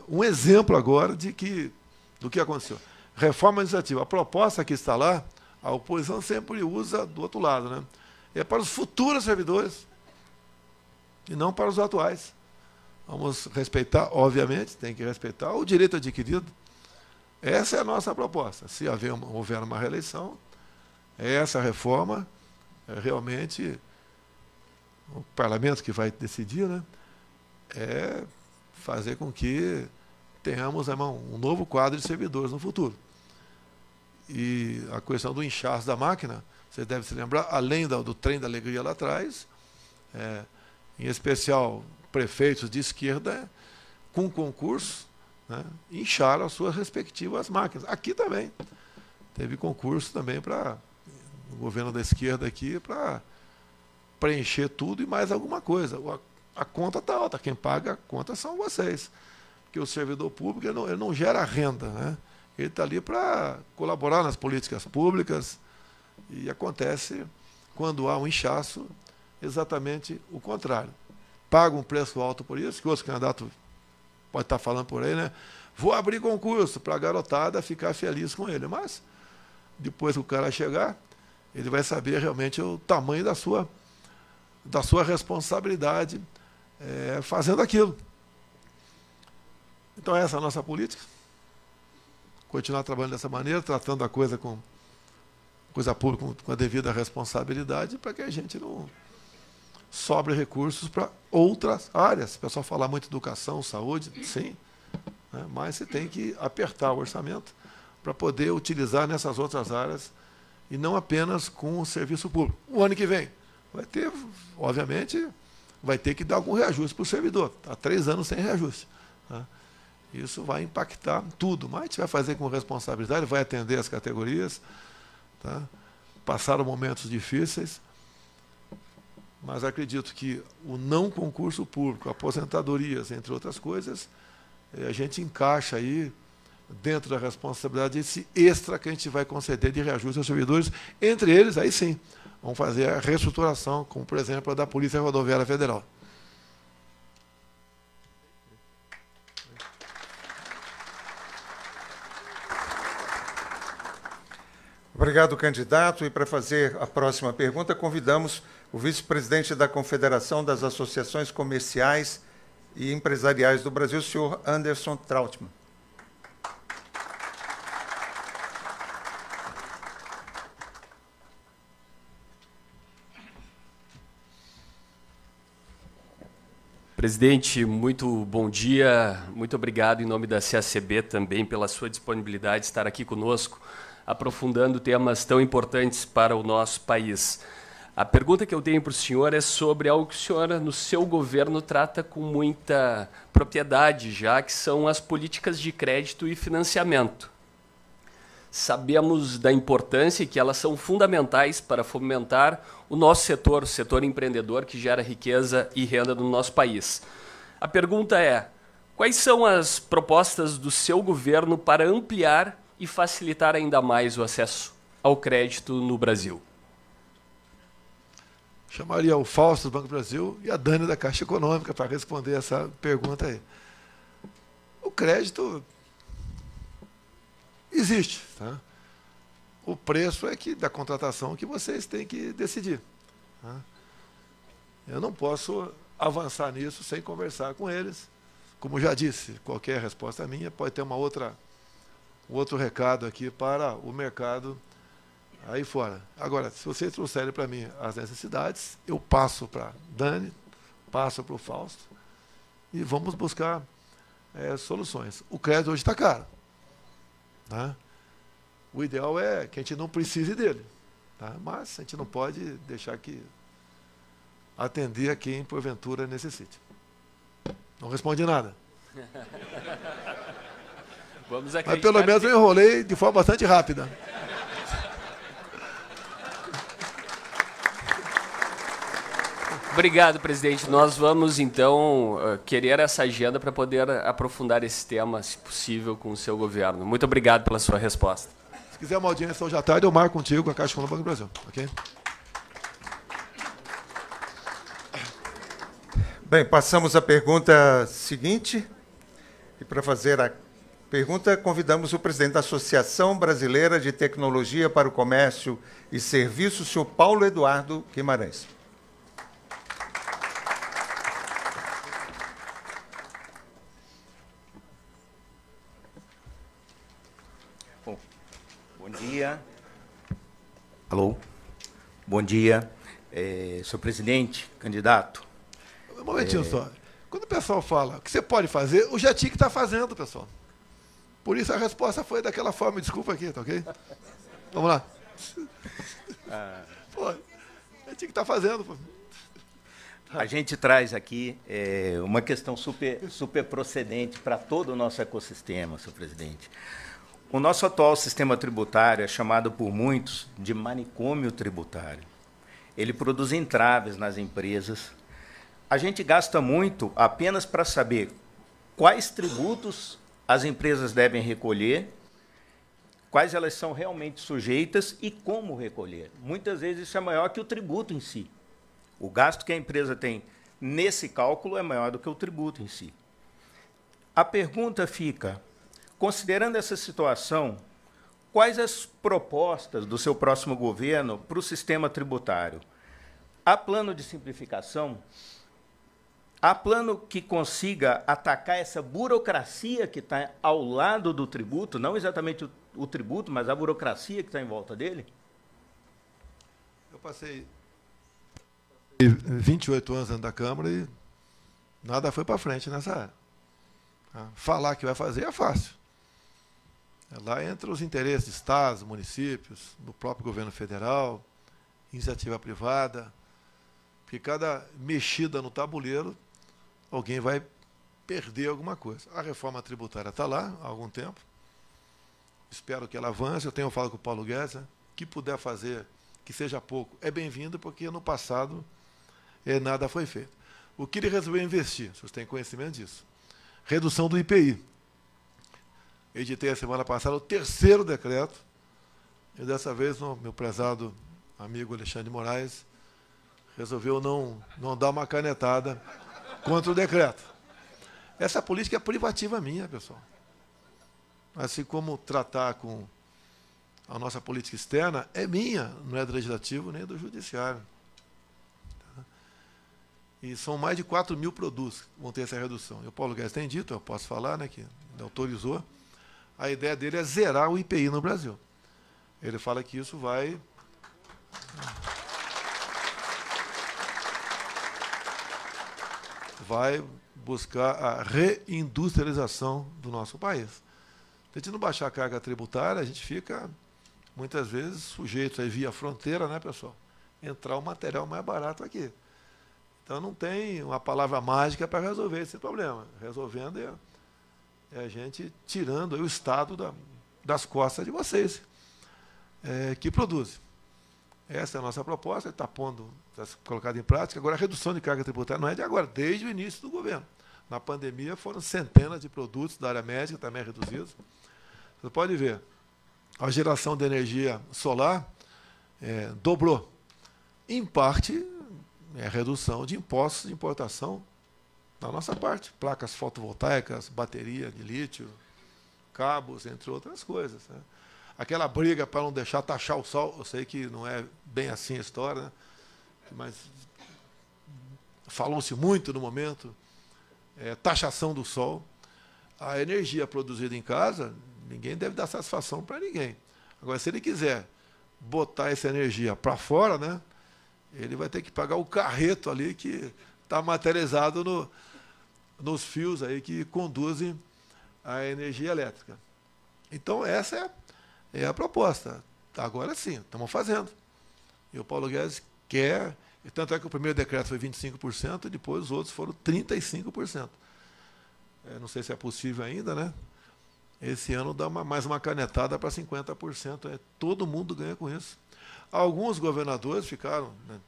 um exemplo agora do que aconteceu. Reforma administrativa. A proposta que está lá, a oposição sempre usa do outro lado. Né? É para os futuros servidores e não para os atuais. Vamos respeitar, obviamente, tem que respeitar o direito adquirido. Essa é a nossa proposta. Se houver uma reeleição, essa reforma, realmente, o parlamento que vai decidir, né, é fazer com que tenhamos um novo quadro de servidores no futuro. E a questão do inchaço da máquina, você deve se lembrar, além do trem da alegria lá atrás, em especial prefeitos de esquerda, com concurso, né, incharam as suas respectivas máquinas. Aqui também. Teve concurso também para o governo da esquerda aqui para preencher tudo e mais alguma coisa. A conta está alta, quem paga a conta são vocês. Porque o servidor público ele não gera renda, né? Ele está ali para colaborar nas políticas públicas e acontece, quando há um inchaço, exatamente o contrário. Paga um preço alto por isso, que outros candidatos pode estar falando por aí, né? Vou abrir concurso para a garotada ficar feliz com ele, mas depois que o cara chegar, ele vai saber realmente o tamanho da sua responsabilidade fazendo aquilo. Então essa é a nossa política. Continuar trabalhando dessa maneira, tratando a coisa pública com a devida responsabilidade, para que a gente não sobre recursos para outras áreas. O pessoal fala muito de educação, saúde, sim, né? Mas você tem que apertar o orçamento para poder utilizar nessas outras áreas e não apenas com o serviço público. O ano que vem vai ter, obviamente, vai ter que dar algum reajuste para o servidor. Há 3 anos sem reajuste, né? Isso vai impactar tudo, mas a gente vai fazer com responsabilidade, vai atender as categorias, tá? Passaram momentos difíceis, mas acredito que o não concurso público, aposentadorias, entre outras coisas, a gente encaixa aí dentro da responsabilidade esse extra que a gente vai conceder de reajuste aos servidores. Entre eles, aí sim, vamos fazer a reestruturação, como por exemplo a da Polícia Rodoviária Federal. Obrigado, candidato. E para fazer a próxima pergunta, convidamos o vice-presidente da Confederação das Associações Comerciais e Empresariais do Brasil, o senhor Anderson Trautmann. Presidente, muito bom dia. Muito obrigado em nome da CACB também pela sua disponibilidade de estar aqui conosco, aprofundando temas tão importantes para o nosso país. A pergunta que eu tenho para o senhor é sobre algo que o senhor, no seu governo, trata com muita propriedade, já que são as políticas de crédito e financiamento. Sabemos da importância e que elas são fundamentais para fomentar o nosso setor, o setor empreendedor que gera riqueza e renda no nosso país. A pergunta é: quais são as propostas do seu governo para ampliar e facilitar ainda mais o acesso ao crédito no Brasil? Chamaria o Fausto do Banco do Brasil e a Dani da Caixa Econômica para responder essa pergunta aí. O crédito existe, tá? O preço é da contratação que vocês têm que decidir, tá? Eu não posso avançar nisso sem conversar com eles. Como já disse, qualquer resposta minha pode ter um outro recado aqui para o mercado aí fora. Agora, se vocês trouxerem para mim as necessidades, eu passo para a Dani, passo para o Fausto e vamos buscar soluções. O crédito hoje está caro, tá? O ideal é que a gente não precise dele, tá? Mas a gente não pode deixar que atender a quem porventura necessite. Não respondi nada. Mas pelo menos eu enrolei de forma bastante rápida. Obrigado, presidente. Nós vamos, então, querer essa agenda para poder aprofundar esse tema, se possível, com o seu governo. Muito obrigado pela sua resposta. Se quiser uma audiência hoje à tarde, eu marco contigo com a Caixa Econômica do Banco do Brasil. Ok? Bem, passamos à pergunta seguinte. E para fazer a pergunta, convidamos o presidente da Associação Brasileira de Tecnologia para o Comércio e Serviços, o senhor Paulo Eduardo Guimarães. Bom dia. Alô? Bom dia, senhor presidente, candidato. Um momentinho só. Quando o pessoal fala o que você pode fazer, o Jetinho que está fazendo, pessoal. Por isso a resposta foi daquela forma. Desculpa aqui, tá ok? Vamos lá. Pô, o Jetinho que está fazendo. Pô. A gente traz aqui uma questão super procedente para todo o nosso ecossistema, senhor presidente. O nosso atual sistema tributário é chamado por muitos de manicômio tributário. Ele produz entraves nas empresas. A gente gasta muito apenas para saber quais tributos as empresas devem recolher, quais elas são realmente sujeitas e como recolher. Muitas vezes isso é maior que o tributo em si. O gasto que a empresa tem nesse cálculo é maior do que o tributo em si. A pergunta fica, considerando essa situação, quais as propostas do seu próximo governo para o sistema tributário? Há plano de simplificação? Há plano que consiga atacar essa burocracia que está ao lado do tributo, não exatamente o tributo, mas a burocracia que está em volta dele? Eu passei 28 anos dentro da Câmara e nada foi para frente nessa área. Falar que vai fazer é fácil. Lá entra os interesses de estados, municípios, do próprio governo federal, iniciativa privada, porque cada mexida no tabuleiro, alguém vai perder alguma coisa. A reforma tributária está lá há algum tempo, espero que ela avance. Eu tenho falado com o Paulo Guedes, que puder fazer, que seja pouco, é bem-vindo, porque no passado nada foi feito. O que ele resolveu investir, vocês têm conhecimento disso? Redução do IPI. Editei a semana passada o 3º decreto, e dessa vez o meu prezado amigo Alexandre de Moraes resolveu não dar uma canetada contra o decreto. Essa política é privativa minha, pessoal. Assim como tratar com a nossa política externa é minha, não é do Legislativo nem do Judiciário. E são mais de 4.000 produtos que vão ter essa redução. E o Paulo Guedes tem dito, eu posso falar, né, que ele autorizou. A ideia dele é zerar o IPI no Brasil. Ele fala que isso vai buscar a reindustrialização do nosso país. Se a gente não baixar a carga tributária, a gente fica, muitas vezes, sujeito aí via fronteira, né, pessoal? Entrar o material mais barato aqui. Então não tem uma palavra mágica para resolver esse problema. Resolvendo é a gente tirando aí o Estado das costas de vocês, que produzem. Essa é a nossa proposta, está colocada em prática. Agora, a redução de carga tributária não é de agora, desde o início do governo. Na pandemia foram centenas de produtos da área médica também reduzidos. Você pode ver, a geração de energia solar dobrou. Em parte, é a redução de impostos de importação da nossa parte. Placas fotovoltaicas, bateria de lítio, cabos, entre outras coisas, né? Aquela briga para não deixar taxar o sol, eu sei que não é bem assim a história, né? Mas falou-se muito no momento, taxação do sol. A energia produzida em casa, ninguém deve dar satisfação para ninguém. Agora, se ele quiser botar essa energia para fora, né, ele vai ter que pagar o carreto ali que está materializado nos fios aí que conduzem a energia elétrica. Então, essa é a proposta. Agora sim, estamos fazendo. E o Paulo Guedes quer, e tanto é que o primeiro decreto foi 25%, e depois os outros foram 35%. Não sei se é possível ainda, né? Esse ano dá mais uma canetada para 50%. Todo mundo ganha com isso. Alguns governadores ficaram, né,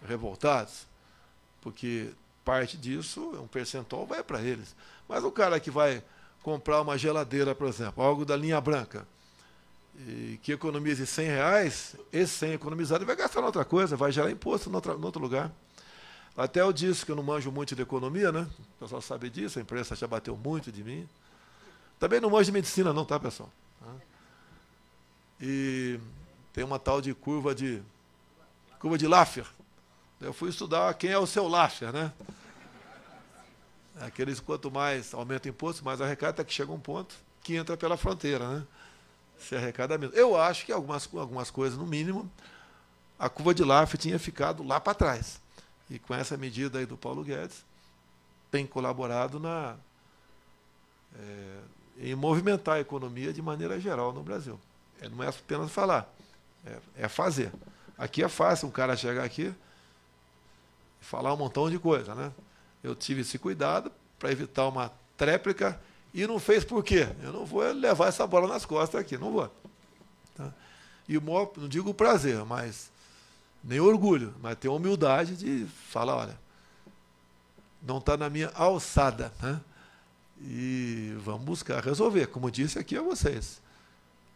revoltados, porque parte disso, um percentual, vai para eles. Mas o cara que vai comprar uma geladeira, por exemplo, algo da linha branca, e que economize R$100, esse 100 economizado ele vai gastar em outra coisa, vai gerar imposto em outro lugar. Até eu disse que eu não manjo muito de economia, né? O pessoal sabe disso, a imprensa já bateu muito de mim. Também não manjo de medicina não, tá, pessoal? E tem uma tal de curva de Laffer. Eu fui estudar quem é o seu Laffer, né? Aqueles, quanto mais aumenta o imposto, mais arrecada, até que chega um ponto que entra pela fronteira, né? Se arrecada mesmo. Eu acho que algumas coisas, no mínimo, a curva de Laffer tinha ficado lá para trás. E com essa medida aí do Paulo Guedes, tem colaborado em movimentar a economia de maneira geral no Brasil. Não é apenas falar, é fazer. Aqui é fácil um cara chegar aqui falar um montão de coisa, né? Eu tive esse cuidado para evitar uma tréplica e não fez por quê? Eu não vou levar essa bola nas costas aqui, não vou. Tá? E o maior, não digo prazer, mas nem orgulho, mas ter a humildade de falar, olha, não está na minha alçada, né? E vamos buscar resolver, como disse aqui a vocês.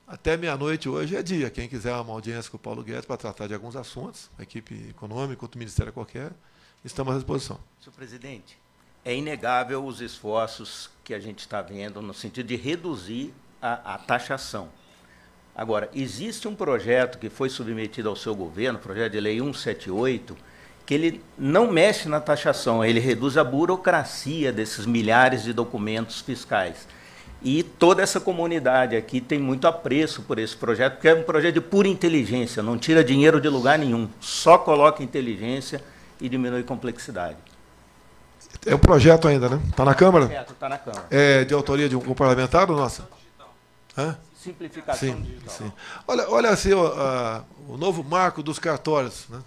Até meia-noite hoje é dia. Quem quiser uma audiência com o Paulo Guedes para tratar de alguns assuntos, a equipe econômica, outro ministério qualquer, estamos à disposição. Senhor presidente, é inegável os esforços que a gente está vendo no sentido de reduzir a taxação. Agora, existe um projeto que foi submetido ao seu governo, projeto de lei 178, que ele não mexe na taxação, ele reduz a burocracia desses milhares de documentos fiscais. E toda essa comunidade aqui tem muito apreço por esse projeto, porque é um projeto de pura inteligência, não tira dinheiro de lugar nenhum, só coloca inteligência e diminui complexidade. É um projeto ainda, né? Está na Câmara? Está na Câmara. É de autoria de um parlamentar ou nossa? Hã? Simplificação digital. Sim. Olha assim, o novo marco dos cartórios, né?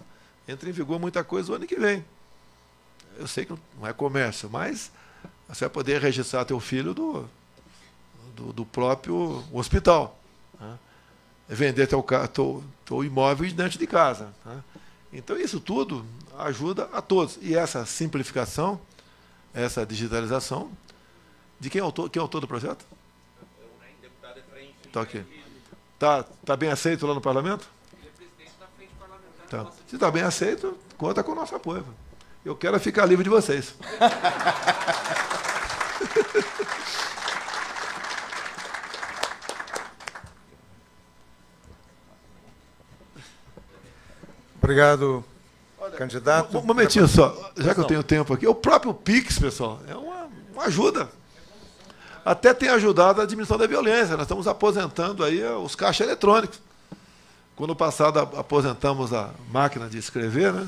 Entra em vigor muita coisa o ano que vem. Eu sei que não é comércio, mas você vai poder registrar teu filho do próprio hospital. Né? Vender teu imóvel dentro de casa. Né? Então, isso tudo ajuda a todos. E essa simplificação, essa digitalização, de quem é o autor do projeto? Está aqui. Tá bem aceito lá no parlamento? Tá. Se está bem aceito, conta com o nosso apoio. Eu quero ficar livre de vocês. Obrigado, candidato. Um momentinho só, já que eu tenho tempo aqui. O próprio PIX, pessoal, é uma ajuda. Até tem ajudado a diminuição da violência. Nós estamos aposentando aí os caixas eletrônicos. Quando passado aposentamos a máquina de escrever, né?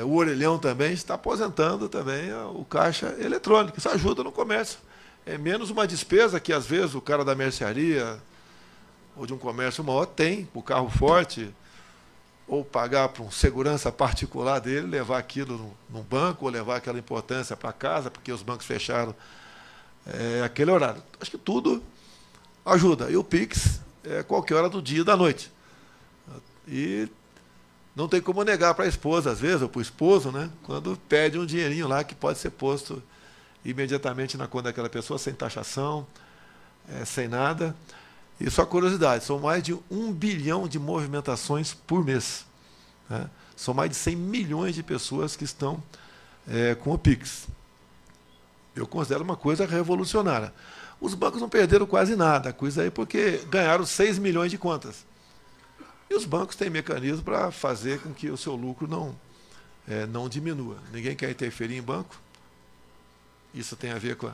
O orelhão também está aposentando também o caixa eletrônico. Isso ajuda no comércio. É menos uma despesa que, às vezes, o cara da mercearia ou de um comércio maior tem, o carro forte, ou pagar para um segurança particular dele, levar aquilo num banco, ou levar aquela importância para casa, porque os bancos fecharam aquele horário. Acho que tudo ajuda. E o PIX é qualquer hora do dia e da noite. E não tem como negar para a esposa, às vezes, ou para o esposo, né, quando pede um dinheirinho lá que pode ser posto imediatamente na conta daquela pessoa, sem taxação, sem nada. E só curiosidade, são mais de 1 bilhão de movimentações por mês. Né? São mais de 100 milhões de pessoas que estão com o PIX. Eu considero uma coisa revolucionária. Os bancos não perderam quase nada com isso aí, porque ganharam 6 milhões de contas. E os bancos têm mecanismo para fazer com que o seu lucro não diminua. Ninguém quer interferir em banco. Isso tem a ver com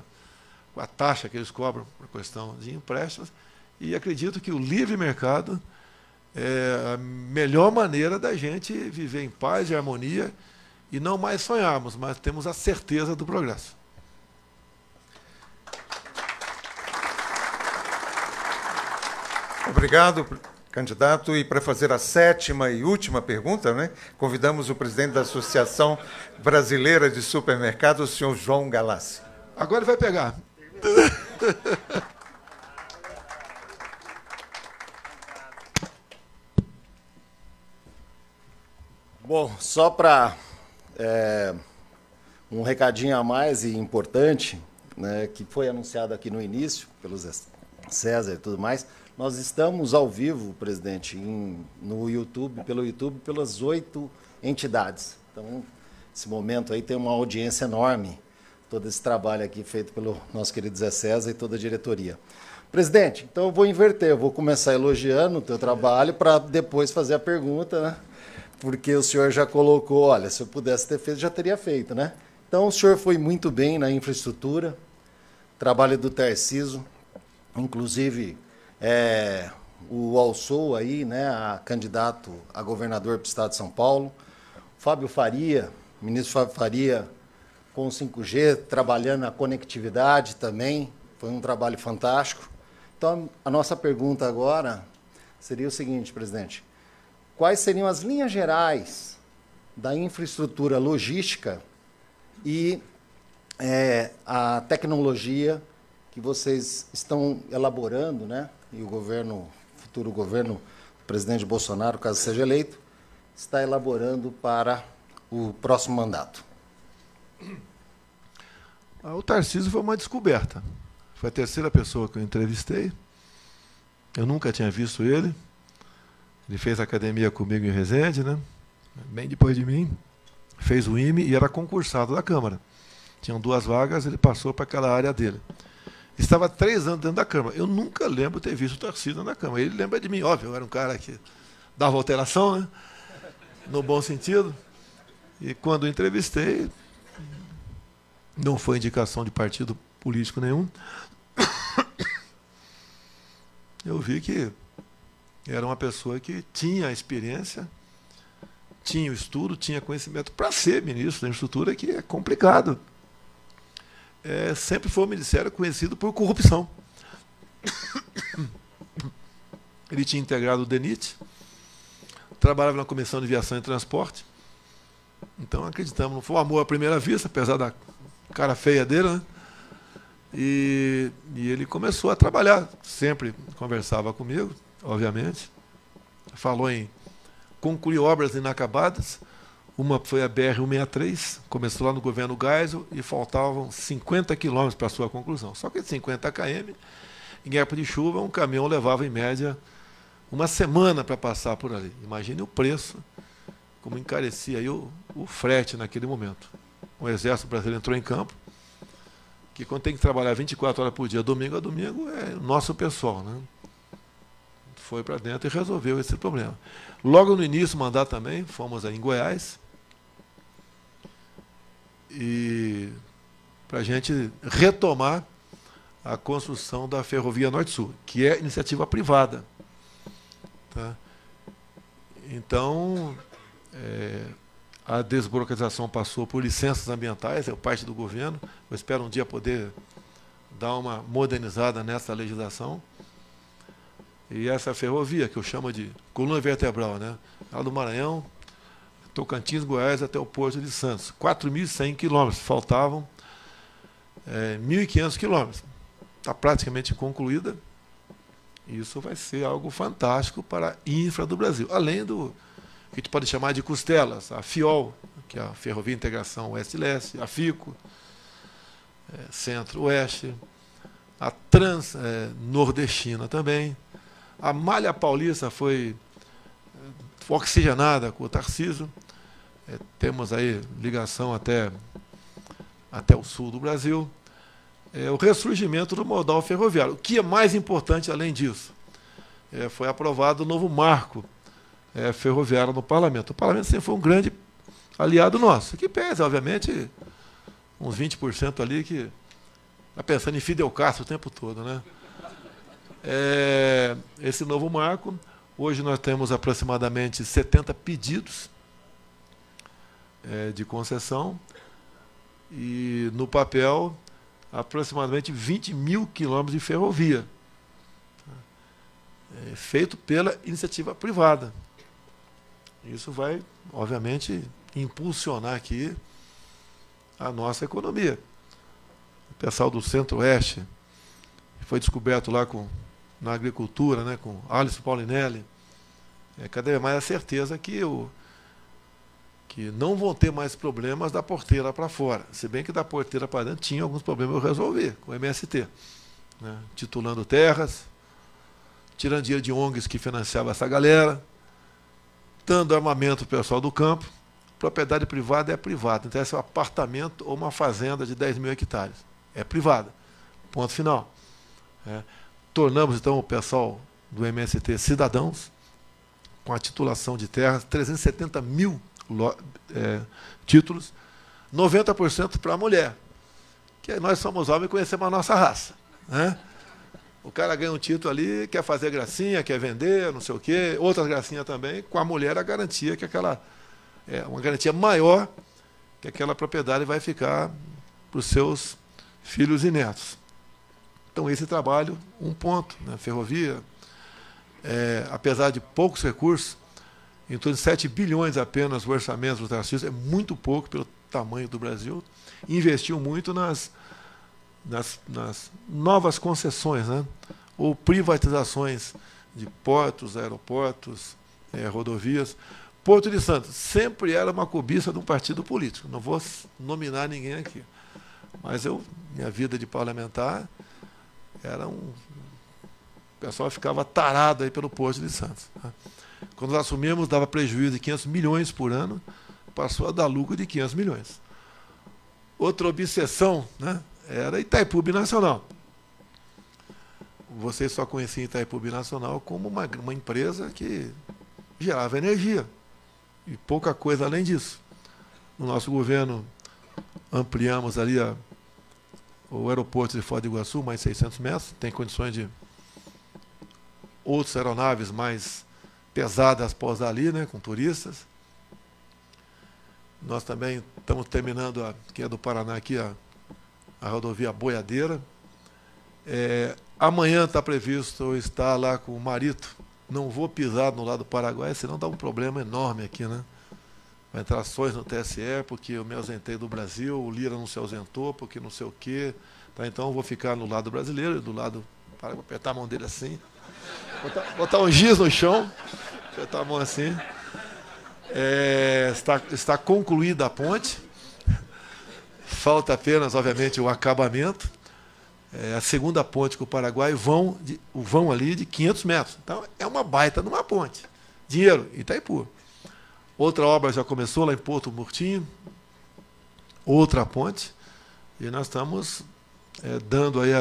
a taxa que eles cobram por questão de empréstimos. E acredito que o livre mercado é a melhor maneira da gente viver em paz e harmonia e não mais sonharmos, mas temos a certeza do progresso. Obrigado, candidato. E para fazer a 7ª e última pergunta, né, convidamos o presidente da Associação Brasileira de Supermercados, o senhor João Galassi. Agora ele vai pegar. Bom, só para um recadinho a mais e importante, né, que foi anunciado aqui no início, pelos César e tudo mais, nós estamos ao vivo, presidente, no YouTube, pelas 8 entidades. Então, nesse momento aí tem uma audiência enorme, todo esse trabalho aqui feito pelo nosso querido Zé César e toda a diretoria. Presidente, então eu vou inverter, eu vou começar elogiando o teu trabalho para depois fazer a pergunta, né? Porque o senhor já colocou, olha, se eu pudesse ter feito, já teria feito, né? Então, o senhor foi muito bem na infraestrutura, trabalho do Tarcísio, inclusive o Alsou aí, né, candidato a governador para o estado de São Paulo, Fábio Faria, ministro Fábio Faria, com o 5G, trabalhando na conectividade também, foi um trabalho fantástico. Então, a nossa pergunta agora seria o seguinte, presidente: quais seriam as linhas gerais da infraestrutura logística e a tecnologia que vocês estão elaborando, né? E o futuro governo, o presidente Bolsonaro, caso seja eleito, está elaborando para o próximo mandato. O Tarcísio foi uma descoberta. Foi a terceira pessoa que eu entrevistei. Eu nunca tinha visto ele. Ele fez academia comigo em Resende, né? Bem depois de mim. Fez o IME e era concursado da Câmara. Tinham 2 vagas, ele passou para aquela área dele. Estava 3 anos dentro da Câmara. Eu nunca lembro ter visto o Tarcísio na Câmara. Ele lembra de mim, óbvio. Eu era um cara que dava alteração, né? No bom sentido. E quando eu entrevistei, não foi indicação de partido político nenhum, eu vi que era uma pessoa que tinha experiência, tinha o estudo, tinha conhecimento para ser ministro da infraestrutura, que é complicado. Sempre foi um ministério conhecido por corrupção. Ele tinha integrado o DENIT, trabalhava na Comissão de Viação e Transporte. Então acreditamos, não foi um amor à primeira vista, apesar da cara feia dele, né? E ele começou a trabalhar, sempre conversava comigo, obviamente. Falou em concluir obras inacabadas. Uma foi a BR-163, começou lá no governo Geisel e faltavam 50 quilômetros para a sua conclusão. Só que 50 km, em época de chuva, um caminhão levava em média uma semana para passar por ali. Imagine o preço, como encarecia aí o frete naquele momento. O Exército Brasileiro entrou em campo, que quando tem que trabalhar 24 horas por dia, domingo a domingo, é o nosso pessoal, né? Foi para dentro e resolveu esse problema. Logo no início do mandato também, fomos aí em Goiás, e para a gente retomar a construção da Ferrovia Norte-Sul, que é iniciativa privada. Tá? Então, a desburocratização passou por licenças ambientais, é parte do governo. Eu espero um dia poder dar uma modernizada nessa legislação. E essa ferrovia, que eu chamo de coluna vertebral, né? Lá do Maranhão, Tocantins, Goiás, até o Porto de Santos. 4.100 quilômetros, faltavam 1.500 quilômetros. Está praticamente concluída. Isso vai ser algo fantástico para a infra do Brasil. Além do que a gente pode chamar de costelas, a FIOL, que é a Ferrovia Integração Oeste-Leste, a FICO, Centro-Oeste, a Trans-Nordestina também. A Malha Paulista foi oxigenada com o Tarcísio. Temos aí ligação até o sul do Brasil. O ressurgimento do modal ferroviário. O que é mais importante além disso? Foi aprovado o novo marco ferroviário no Parlamento. O Parlamento sempre foi um grande aliado nosso, que pesa, obviamente, uns 20% ali que está pensando em Fidel Castro o tempo todo, né? Esse novo marco, hoje nós temos aproximadamente 70 pedidos de concessão e, no papel, aproximadamente 20.000 quilômetros de ferrovia, feito pela iniciativa privada. Isso vai, obviamente, impulsionar aqui a nossa economia. O pessoal do Centro-Oeste foi descoberto lá na agricultura, né, com Alisson Paulinelli, cada vez mais a certeza que não vão ter mais problemas da porteira para fora. Se bem que da porteira para dentro tinha alguns problemas eu resolvi com o MST, né, titulando terras, tirando dinheiro de ONGs que financiava essa galera, dando armamento para o pessoal do campo. Propriedade privada é privada, então esse é um apartamento ou uma fazenda de 10.000 hectares. É privada. Ponto final. Tornamos, então, o pessoal do MST cidadãos, com a titulação de terras, 370 mil títulos, 90% para a mulher, que nós somos homens e conhecemos a nossa raça, né? O cara ganha um título ali, quer fazer gracinha, quer vender, não sei o quê, outras gracinhas também, com a mulher a garantia que uma garantia maior que aquela propriedade vai ficar para os seus filhos e netos. Então, esse trabalho, um ponto, né? Ferrovia, apesar de poucos recursos, em torno de 7 bilhões apenas o orçamento do Tarcísio, é muito pouco pelo tamanho do Brasil. Investiu muito nas novas concessões, né? Ou privatizações de portos, aeroportos, rodovias. Porto de Santos sempre era uma cobiça de um partido político. Não vou nominar ninguém aqui. Mas minha vida de parlamentar era o pessoal ficava tarado aí pelo Porto de Santos. Né? Quando nós assumimos, dava prejuízo de 500 milhões por ano, passou a dar lucro de 500 milhões. Outra obsessão, né, era Itaipu Binacional. Vocês só conheciam Itaipu Binacional como uma empresa que gerava energia. E pouca coisa além disso. No nosso governo, ampliamos ali o aeroporto de Foz do Iguaçu, mais 600 metros, tem condições de outras aeronaves mais pesadas pousar ali, né, com turistas. Nós também estamos terminando, que é do Paraná, aqui, a rodovia Boiadeira. Amanhã está previsto eu estar lá com o Marito. Não vou pisar no lado do Paraguai, senão dá um problema enorme aqui, né? Vai entrar ações no TSE, porque eu me ausentei do Brasil, o Lira não se ausentou, porque não sei o quê. Tá, então eu vou ficar no lado brasileiro, do lado. Para apertar a mão dele assim. Botar um giz no chão, apertar a mão assim. Está concluída a ponte. Falta apenas, obviamente, o acabamento. A segunda ponte com o Paraguai, o vão ali de 500 metros. Então, é uma baita numa ponte. Dinheiro, Itaipu. Outra obra já começou lá em Porto Murtinho. Outra ponte. E nós estamos dando aí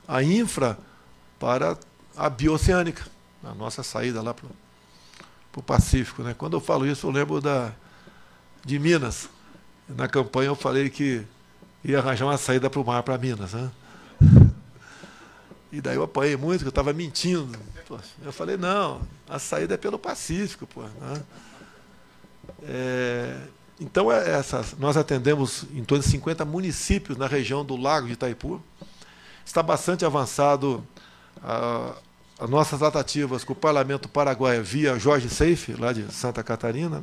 a infra para a bioceânica, a nossa saída lá para o Pacífico. Né? Quando eu falo isso, eu lembro de Minas. Na campanha eu falei que ia arranjar uma saída para o mar, para Minas. Né? E daí eu apanhei muito, que eu estava mentindo. Poxa, eu falei, não, a saída é pelo Pacífico. Pô, né? Então, nós atendemos em torno de 50 municípios na região do Lago de Itaipu. Está bastante avançado as nossas tratativas com o Parlamento Paraguaio via Jorge Seife, lá de Santa Catarina,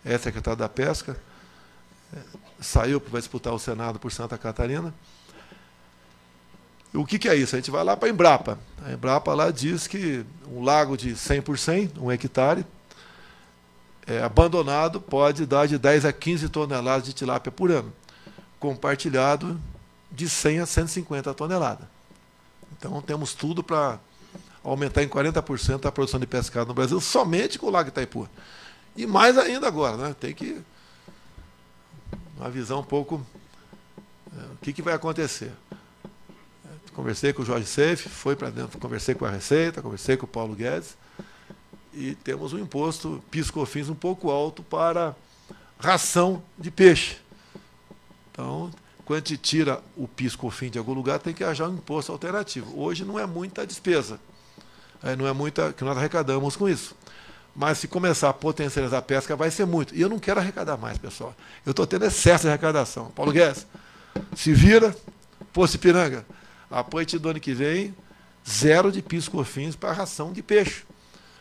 né? Secretário da Pesca. Saiu para disputar o Senado por Santa Catarina. O que é isso? A gente vai lá para a Embrapa. A Embrapa lá diz que um lago de 100 por 100, 1 hectare, abandonado pode dar de 10 a 15 toneladas de tilápia por ano, compartilhado de 100 a 150 toneladas. Então temos tudo para aumentar em 40% a produção de pescado no Brasil, somente com o Lago Itaipu. E mais ainda agora, né? Tem que uma visão um pouco o que vai acontecer. Conversei com o Jorge Seife, foi para dentro, conversei com a Receita, conversei com o Paulo Guedes, e temos um imposto PIS/COFINS um pouco alto para ração de peixe. Então, quando a gente tira o PIS/COFINS de algum lugar, tem que achar um imposto alternativo. Hoje não é muita despesa, não é muita que nós arrecadamos com isso. Mas se começar a potencializar a pesca, vai ser muito. E eu não quero arrecadar mais, pessoal. Eu estou tendo excesso de arrecadação. Paulo Guedes, se vira, Poço Ipiranga. A partir do ano que vem, 0 de PIS/COFINS para a ração de peixe.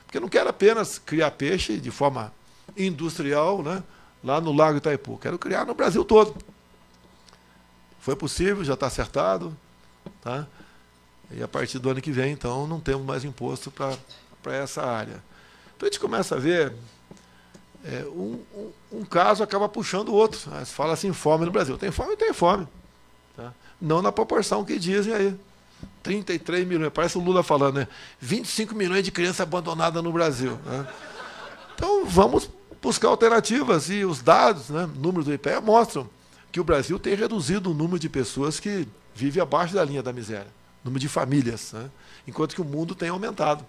Porque eu não quero apenas criar peixe de forma industrial, né, lá no Lago Itaipu. Quero criar no Brasil todo. Foi possível, já está acertado. Tá? E a partir do ano que vem, então, não temos mais imposto para essa área. Então a gente começa a ver, um caso acaba puxando o outro. Né? Se fala assim, fome no Brasil. Tem fome? Tem fome. Tá? Não na proporção que dizem aí. 33 milhões, parece o Lula falando, né? 25 milhões de crianças abandonadas no Brasil. Né? Então vamos buscar alternativas. E os dados, né, números do IPEA mostram que o Brasil tem reduzido o número de pessoas que vivem abaixo da linha da miséria, número de famílias, né? Enquanto que o mundo tem aumentado.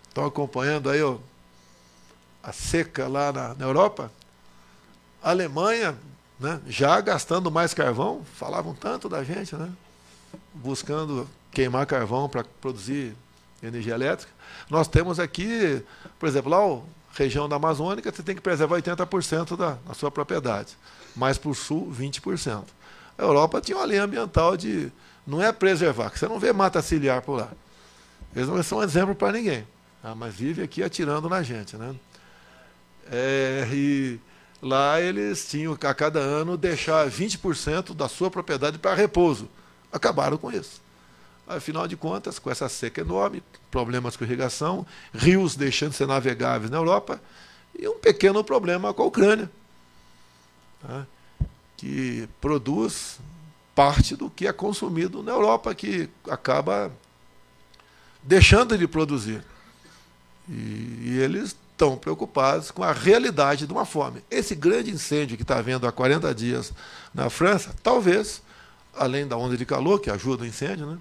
Estão acompanhando aí a seca lá na Europa. A Alemanha, né, já gastando mais carvão, falavam tanto da gente, né, buscando queimar carvão para produzir energia elétrica. Nós temos aqui, por exemplo, lá a região da Amazônica, você tem que preservar 80% da sua propriedade, mais para o sul, 20%. A Europa tinha uma lei ambiental de... Não é preservar, que você não vê mata ciliar por lá. Eles não são exemplo para ninguém. Mas vive aqui atirando na gente, né? E lá eles tinham que a cada ano deixar 20% da sua propriedade para repouso. Acabaram com isso. Afinal de contas, com essa seca enorme, problemas com irrigação, rios deixando de ser navegáveis na Europa e um pequeno problema com a Ucrânia, tá? Que produz parte do que é consumido na Europa, que acaba deixando de produzir. E eles estão preocupados com a realidade de uma fome. Esse grande incêndio que está havendo há 40 dias na França, talvez, além da onda de calor, que ajuda o incêndio, né?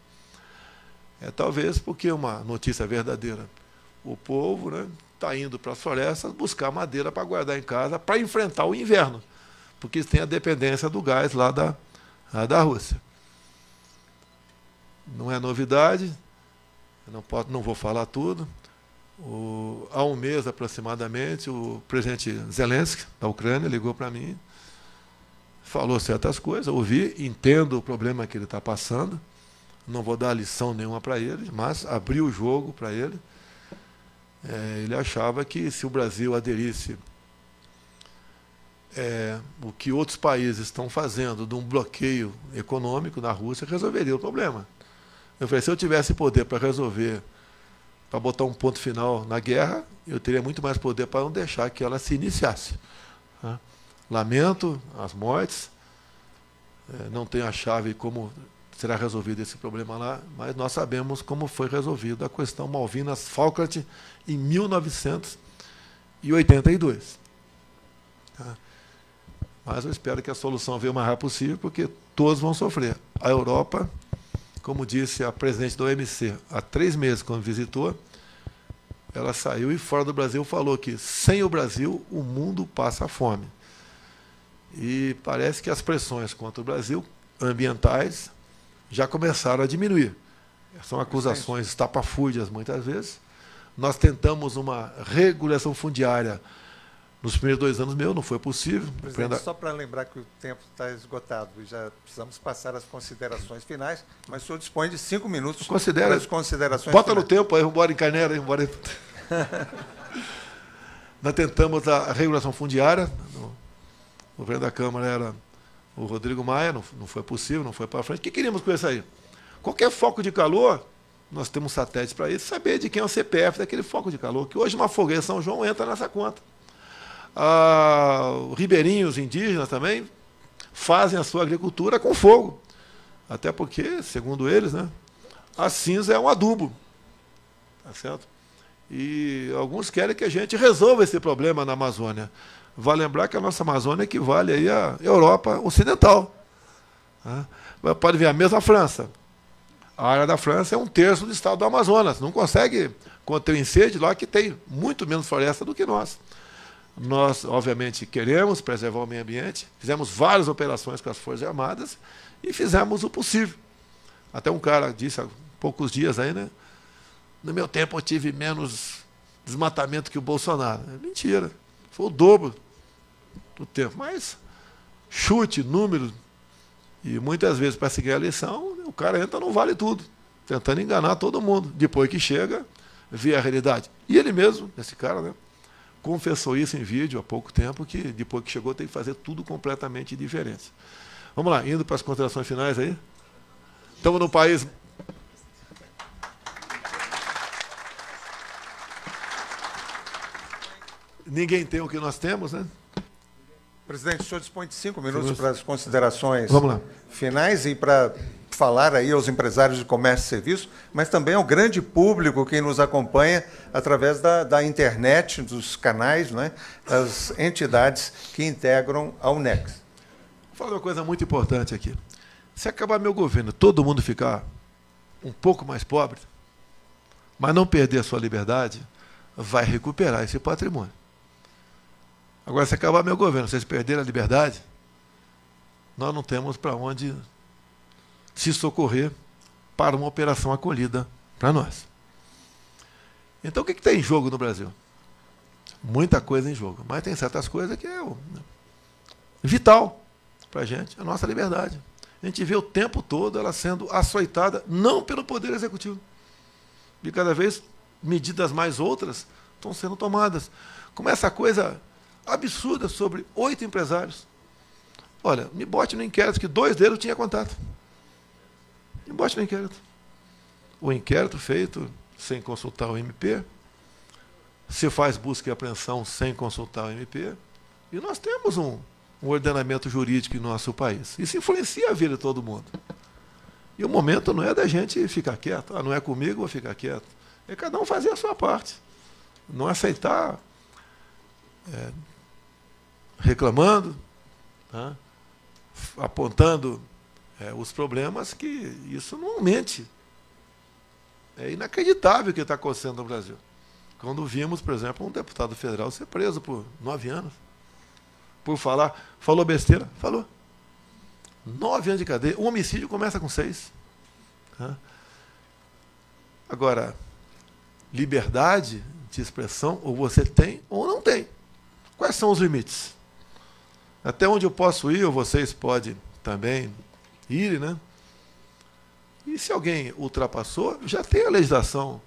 Talvez porque uma notícia verdadeira. O povo, né, está indo para as florestas buscar madeira para guardar em casa para enfrentar o inverno, porque tem a dependência do gás lá da Rússia. Não é novidade, não vou falar tudo. Há um mês aproximadamente, o presidente Zelensky, da Ucrânia, ligou para mim, falou certas coisas, ouvi, entendo o problema que ele está passando, não vou dar lição nenhuma para ele, mas abri o jogo para ele. Ele achava que se o Brasil aderisse o que outros países estão fazendo de um bloqueio econômico na Rússia, resolveria o problema. Eu falei, se eu tivesse poder para resolver, para botar um ponto final na guerra, eu teria muito mais poder para não deixar que ela se iniciasse. Lamento as mortes, não tenho a chave como será resolvido esse problema lá, mas nós sabemos como foi resolvida a questão Malvinas-Falkland em 1982. Mas eu espero que a solução venha o mais rápido possível, porque todos vão sofrer. A Europa, como disse a presidente da OMC, há 3 meses, quando visitou, ela saiu e fora do Brasil falou que sem o Brasil o mundo passa fome. E parece que as pressões contra o Brasil, ambientais, já começaram a diminuir. São acusações estapafúrdias muitas vezes. Nós tentamos uma regulação fundiária nos primeiros 2 anos, não foi possível. Presidente, só para lembrar que o tempo está esgotado, já precisamos passar as considerações finais, mas o senhor dispõe de 5 minutos para as considerações Bota finais. No tempo, aí vamos embora em Carneiro, aí vamos embora. Nós tentamos a regulação fundiária, no governo da Câmara era o Rodrigo Maia, não foi possível, não foi para frente. O que queríamos com isso aí? Qualquer foco de calor, nós temos satélites para isso, saber de quem é o CPF daquele foco de calor, que hoje uma fogueira São João entra nessa conta. Ribeirinhos indígenas também fazem a sua agricultura com fogo. Até porque, segundo eles, né, a cinza é um adubo. Tá certo? E alguns querem que a gente resolva esse problema na Amazônia. Vale lembrar que a nossa Amazônia equivale aí à Europa Ocidental. Pode ver a mesma França. A área da França é 1/3 do estado do Amazonas. Não consegue conter o incêndio lá, que tem muito menos floresta do que nós. Nós, obviamente, queremos preservar o meio ambiente. Fizemos várias operações com as Forças Armadas e fizemos o possível. Até um cara disse há poucos dias aí, né? No meu tempo eu tive menos desmatamento que o Bolsonaro. É mentira. Foi o dobro do tempo. Mas chute, número, e muitas vezes para seguir a eleição, o cara entra no vale tudo, tentando enganar todo mundo. Depois que chega, vê a realidade. E ele mesmo, esse cara, né, confessou isso em vídeo há pouco tempo, que depois que chegou tem que fazer tudo completamente diferente. Vamos lá, indo para as considerações finais aí. Estamos num país... Ninguém tem o que nós temos, né? Presidente, o senhor dispõe de 5 minutos para as considerações finais e para falar aí aos empresários de comércio e serviço, mas também ao grande público que nos acompanha através da internet, dos canais, né, das entidades que integram a UNEX. Vou falar uma coisa muito importante aqui. Se acabar meu governo, todo mundo ficar um pouco mais pobre, mas não perder a sua liberdade, vai recuperar esse patrimônio. Agora, se acabar meu governo, vocês perderem a liberdade, nós não temos para onde se socorrer para uma operação acolhida para nós. Então, o que está em jogo no Brasil? Muita coisa em jogo, mas tem certas coisas que é vital para a gente, a nossa liberdade. A gente vê o tempo todo ela sendo açoitada, não pelo Poder Executivo. E cada vez medidas mais outras estão sendo tomadas. Como essa coisa absurda sobre 8 empresários. Olha, me bote no inquérito que 2 deles tinham contato. Me bote no inquérito. O inquérito feito sem consultar o MP, se faz busca e apreensão sem consultar o MP, e nós temos um ordenamento jurídico em nosso país. Isso influencia a vida de todo mundo. E o momento não é da gente ficar quieto. Não é comigo, vou ficar quieto. É cada um fazer a sua parte. Não aceitar reclamando, tá? Apontando os problemas, que isso não aumente. É inacreditável o que está acontecendo no Brasil. Quando vimos, por exemplo, um deputado federal ser preso por 9 anos. Por falou besteira, falou. 9 anos de cadeia. O homicídio começa com 6. Tá? Agora, liberdade de expressão, ou você tem ou não tem. Quais são os limites? Até onde eu posso ir, ou vocês podem também ir, né? E se alguém ultrapassou, já tem a legislação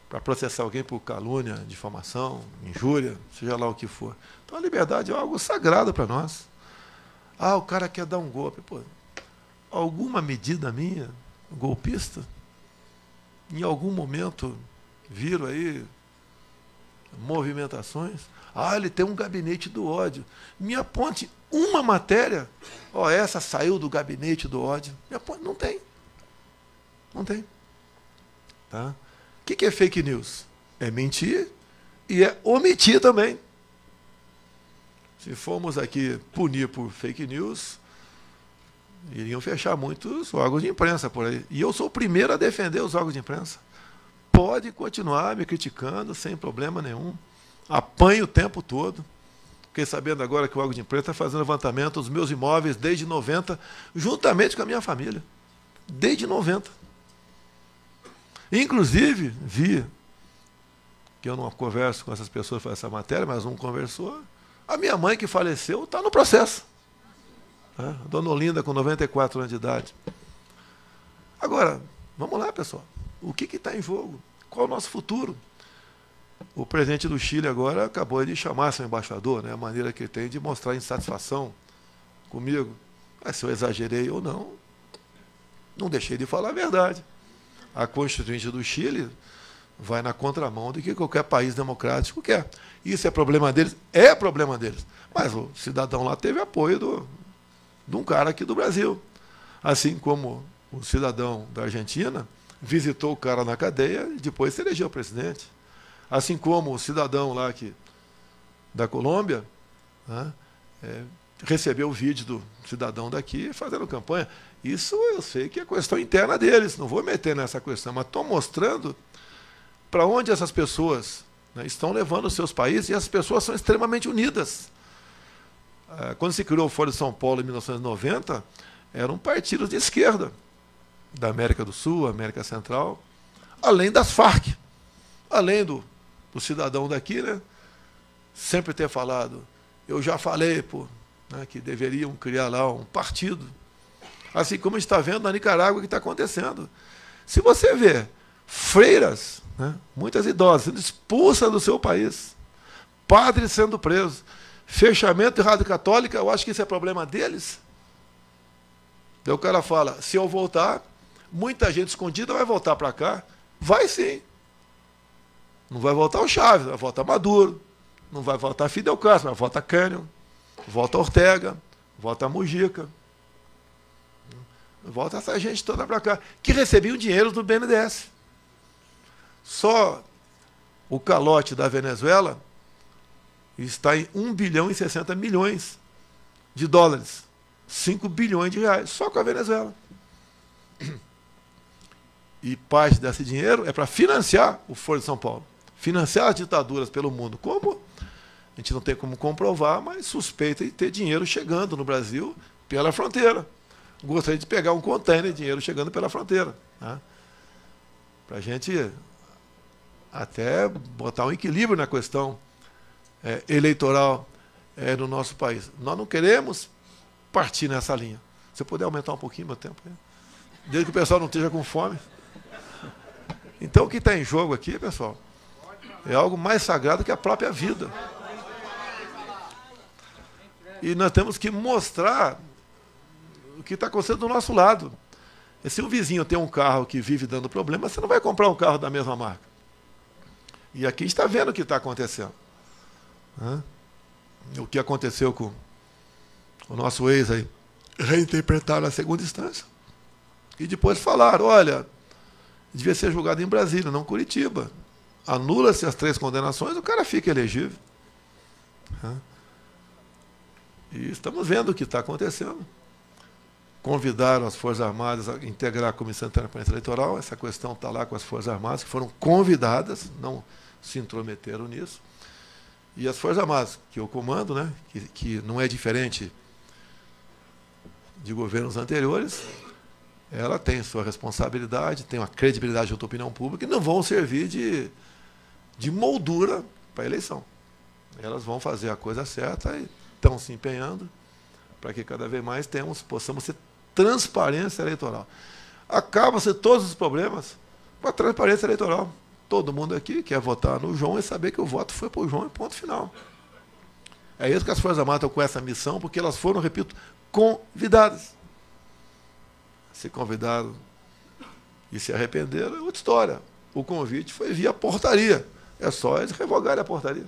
para processar alguém por calúnia, difamação, injúria, seja lá o que for. Então a liberdade é algo sagrado para nós. O cara quer dar um golpe. Pô, alguma medida minha, golpista, em algum momento viram aí movimentações. Ele tem um gabinete do ódio. Me aponte uma matéria. Essa saiu do gabinete do ódio. Me aponte. Não tem. Não tem. Tá? O que é fake news? É mentir e é omitir também. Se formos aqui punir por fake news, iriam fechar muitos órgãos de imprensa por aí. E eu sou o primeiro a defender os órgãos de imprensa. Pode continuar me criticando sem problema nenhum. Apanho o tempo todo. Fiquei sabendo agora que o órgão de imprensa está fazendo levantamento dos meus imóveis desde 90, juntamente com a minha família. Desde 90. Inclusive, vi, que eu não converso com essas pessoas que fazem essa matéria, mas um conversou, a minha mãe que faleceu está no processo. A dona Olinda, com 94 anos de idade. Agora, vamos lá, pessoal. O que está em jogo? Qual é o nosso futuro? O presidente do Chile agora acabou de chamar seu embaixador, né? A maneira que ele tem de mostrar insatisfação comigo. Se eu exagerei ou não, não deixei de falar a verdade. A Constituinte do Chile vai na contramão do que qualquer país democrático quer. Isso é problema deles? É problema deles. Mas o cidadão lá teve apoio de um cara aqui do Brasil. Assim como o cidadão da Argentina visitou o cara na cadeia e depois se elegeu presidente. Assim como o cidadão lá da Colômbia, né, recebeu o vídeo do cidadão daqui fazendo campanha. Isso eu sei que é questão interna deles, não vou meter nessa questão, mas estou mostrando para onde essas pessoas, né, estão levando os seus países, e as pessoas são extremamente unidas. Quando se criou o Fórum de São Paulo em 1990, eram partidos de esquerda, da América do Sul, América Central, além das Farc, além do cidadão daqui, né, sempre ter falado, eu já falei, né, que deveriam criar lá um partido, assim como a gente está vendo na Nicarágua que está acontecendo. Se você vê freiras, né, muitas idosas, sendo expulsas do seu país, padres sendo presos, fechamento de rádio católica, eu acho que isso é problema deles. Daí o cara fala, se eu voltar, muita gente escondida vai voltar para cá. Vai sim. Não vai voltar o Chaves, vai voltar Maduro, não vai voltar Fidel Castro, vai voltar Canyon, volta Ortega, volta Mujica, volta essa gente toda para cá, que recebiam dinheiro do BNDES. Só o calote da Venezuela está em 1 bilhão e 60 milhões de dólares, 5 bilhões de reais, só com a Venezuela. E parte desse dinheiro é para financiar o Foro de São Paulo, financiar as ditaduras pelo mundo. Como? A gente não tem como comprovar, mas suspeita de ter dinheiro chegando no Brasil pela fronteira. Gostaria de pegar um container de dinheiro chegando pela fronteira, né? Para a gente até botar um equilíbrio na questão eleitoral no nosso país. Nós não queremos partir nessa linha. Se eu puder aumentar um pouquinho meu tempo, desde que o pessoal não esteja com fome. Então, o que está em jogo aqui, pessoal, é algo mais sagrado que a própria vida. E nós temos que mostrar o que está acontecendo do nosso lado. E se o vizinho tem um carro que vive dando problema, você não vai comprar um carro da mesma marca. E aqui a gente está vendo o que está acontecendo. O que aconteceu com o nosso ex aí, reinterpretaram na segunda instância. E depois falaram, olha, devia ser julgado em Brasília, não Curitiba. Anula-se as 3 condenações, o cara fica elegível. E estamos vendo o que está acontecendo. Convidaram as Forças Armadas a integrar a Comissão de Transparência Eleitoral. Essa questão está lá com as Forças Armadas, que foram convidadas, não se intrometeram nisso. E as Forças Armadas, que eu comando, né, que não é diferente de governos anteriores, ela tem sua responsabilidade, tem uma credibilidade junto à opinião pública e não vão servir de moldura para a eleição. Elas vão fazer a coisa certa e estão se empenhando para que cada vez mais possamos ter transparência eleitoral. Acabam-se todos os problemas com a transparência eleitoral. Todo mundo aqui quer votar no João e saber que o voto foi para o João e ponto final. É isso que as Forças Armadas estão com essa missão, porque elas foram, repito, convidadas. Se convidaram e se arrependeram, é outra história. O convite foi via portaria. É só eles revogarem a portaria.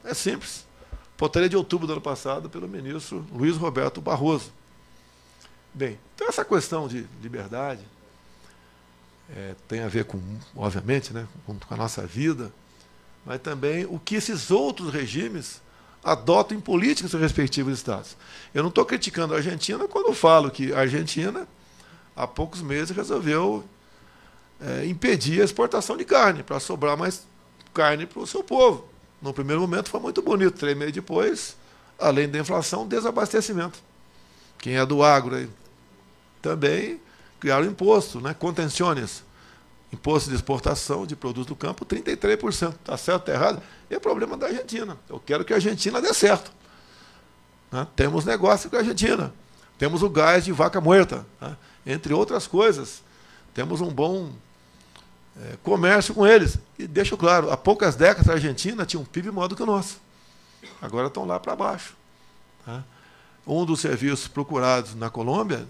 É simples. Portaria de outubro do ano passado pelo ministro Luiz Roberto Barroso. Bem, então essa questão de liberdade tem a ver com, obviamente, né, com a nossa vida, mas também o que esses outros regimes adotam em políticas dos respectivos estados. Eu não estou criticando a Argentina quando eu falo que a Argentina, há poucos meses, resolveu impedir a exportação de carne, para sobrar mais carne para o seu povo. No primeiro momento foi muito bonito, 3 meses depois, além da inflação, desabastecimento. Quem é do agro aí, também criaram imposto, né? Contenciones, imposto de exportação de produtos do campo, 33%. Está certo, está errado? É problema da Argentina. Eu quero que a Argentina dê certo. Né? Temos negócio com a Argentina. Temos o gás de vaca muerta, né? Entre outras coisas. Temos um bom comércio com eles. E deixo claro, há poucas décadas a Argentina tinha um PIB maior do que o nosso. Agora estão lá para baixo. Né? Um dos serviços procurados na Colômbia,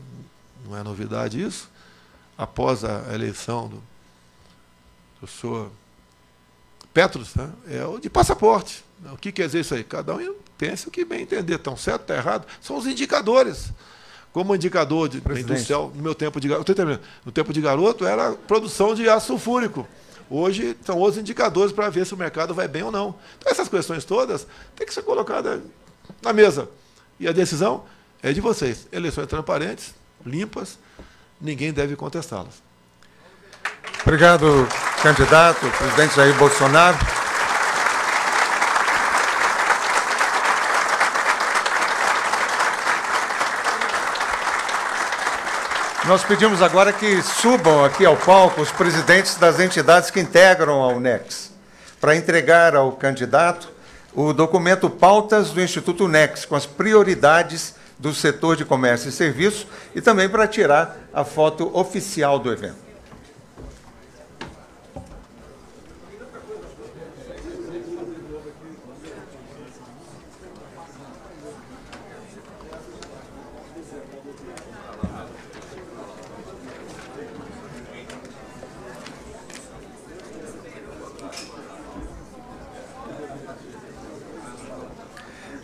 não é novidade isso, após a eleição do senhor Petros, né, é o de passaporte. O que quer dizer isso aí? Cada um pensa o que bem entender. Estão certo, está errado? São os indicadores. Como indicador industrial, no meu tempo de garoto, no tempo de garoto, era a produção de ácido sulfúrico. Hoje são outros indicadores para ver se o mercado vai bem ou não. Então essas questões todas têm que ser colocadas na mesa. E a decisão é de vocês. Eleições transparentes, limpas, ninguém deve contestá-las. Obrigado, candidato, presidente Jair Bolsonaro. Nós pedimos agora que subam aqui ao palco os presidentes das entidades que integram a UNEX, para entregar ao candidato o documento Pautas do Instituto UNEX, com as prioridades do setor de comércio e serviços, e também para tirar a foto oficial do evento.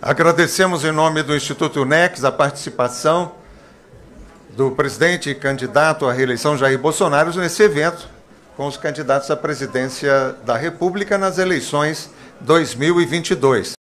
Agradecemos em nome do Instituto UNEX a participação do presidente e candidato à reeleição Jair Bolsonaro nesse evento com os candidatos à presidência da República nas eleições 2022.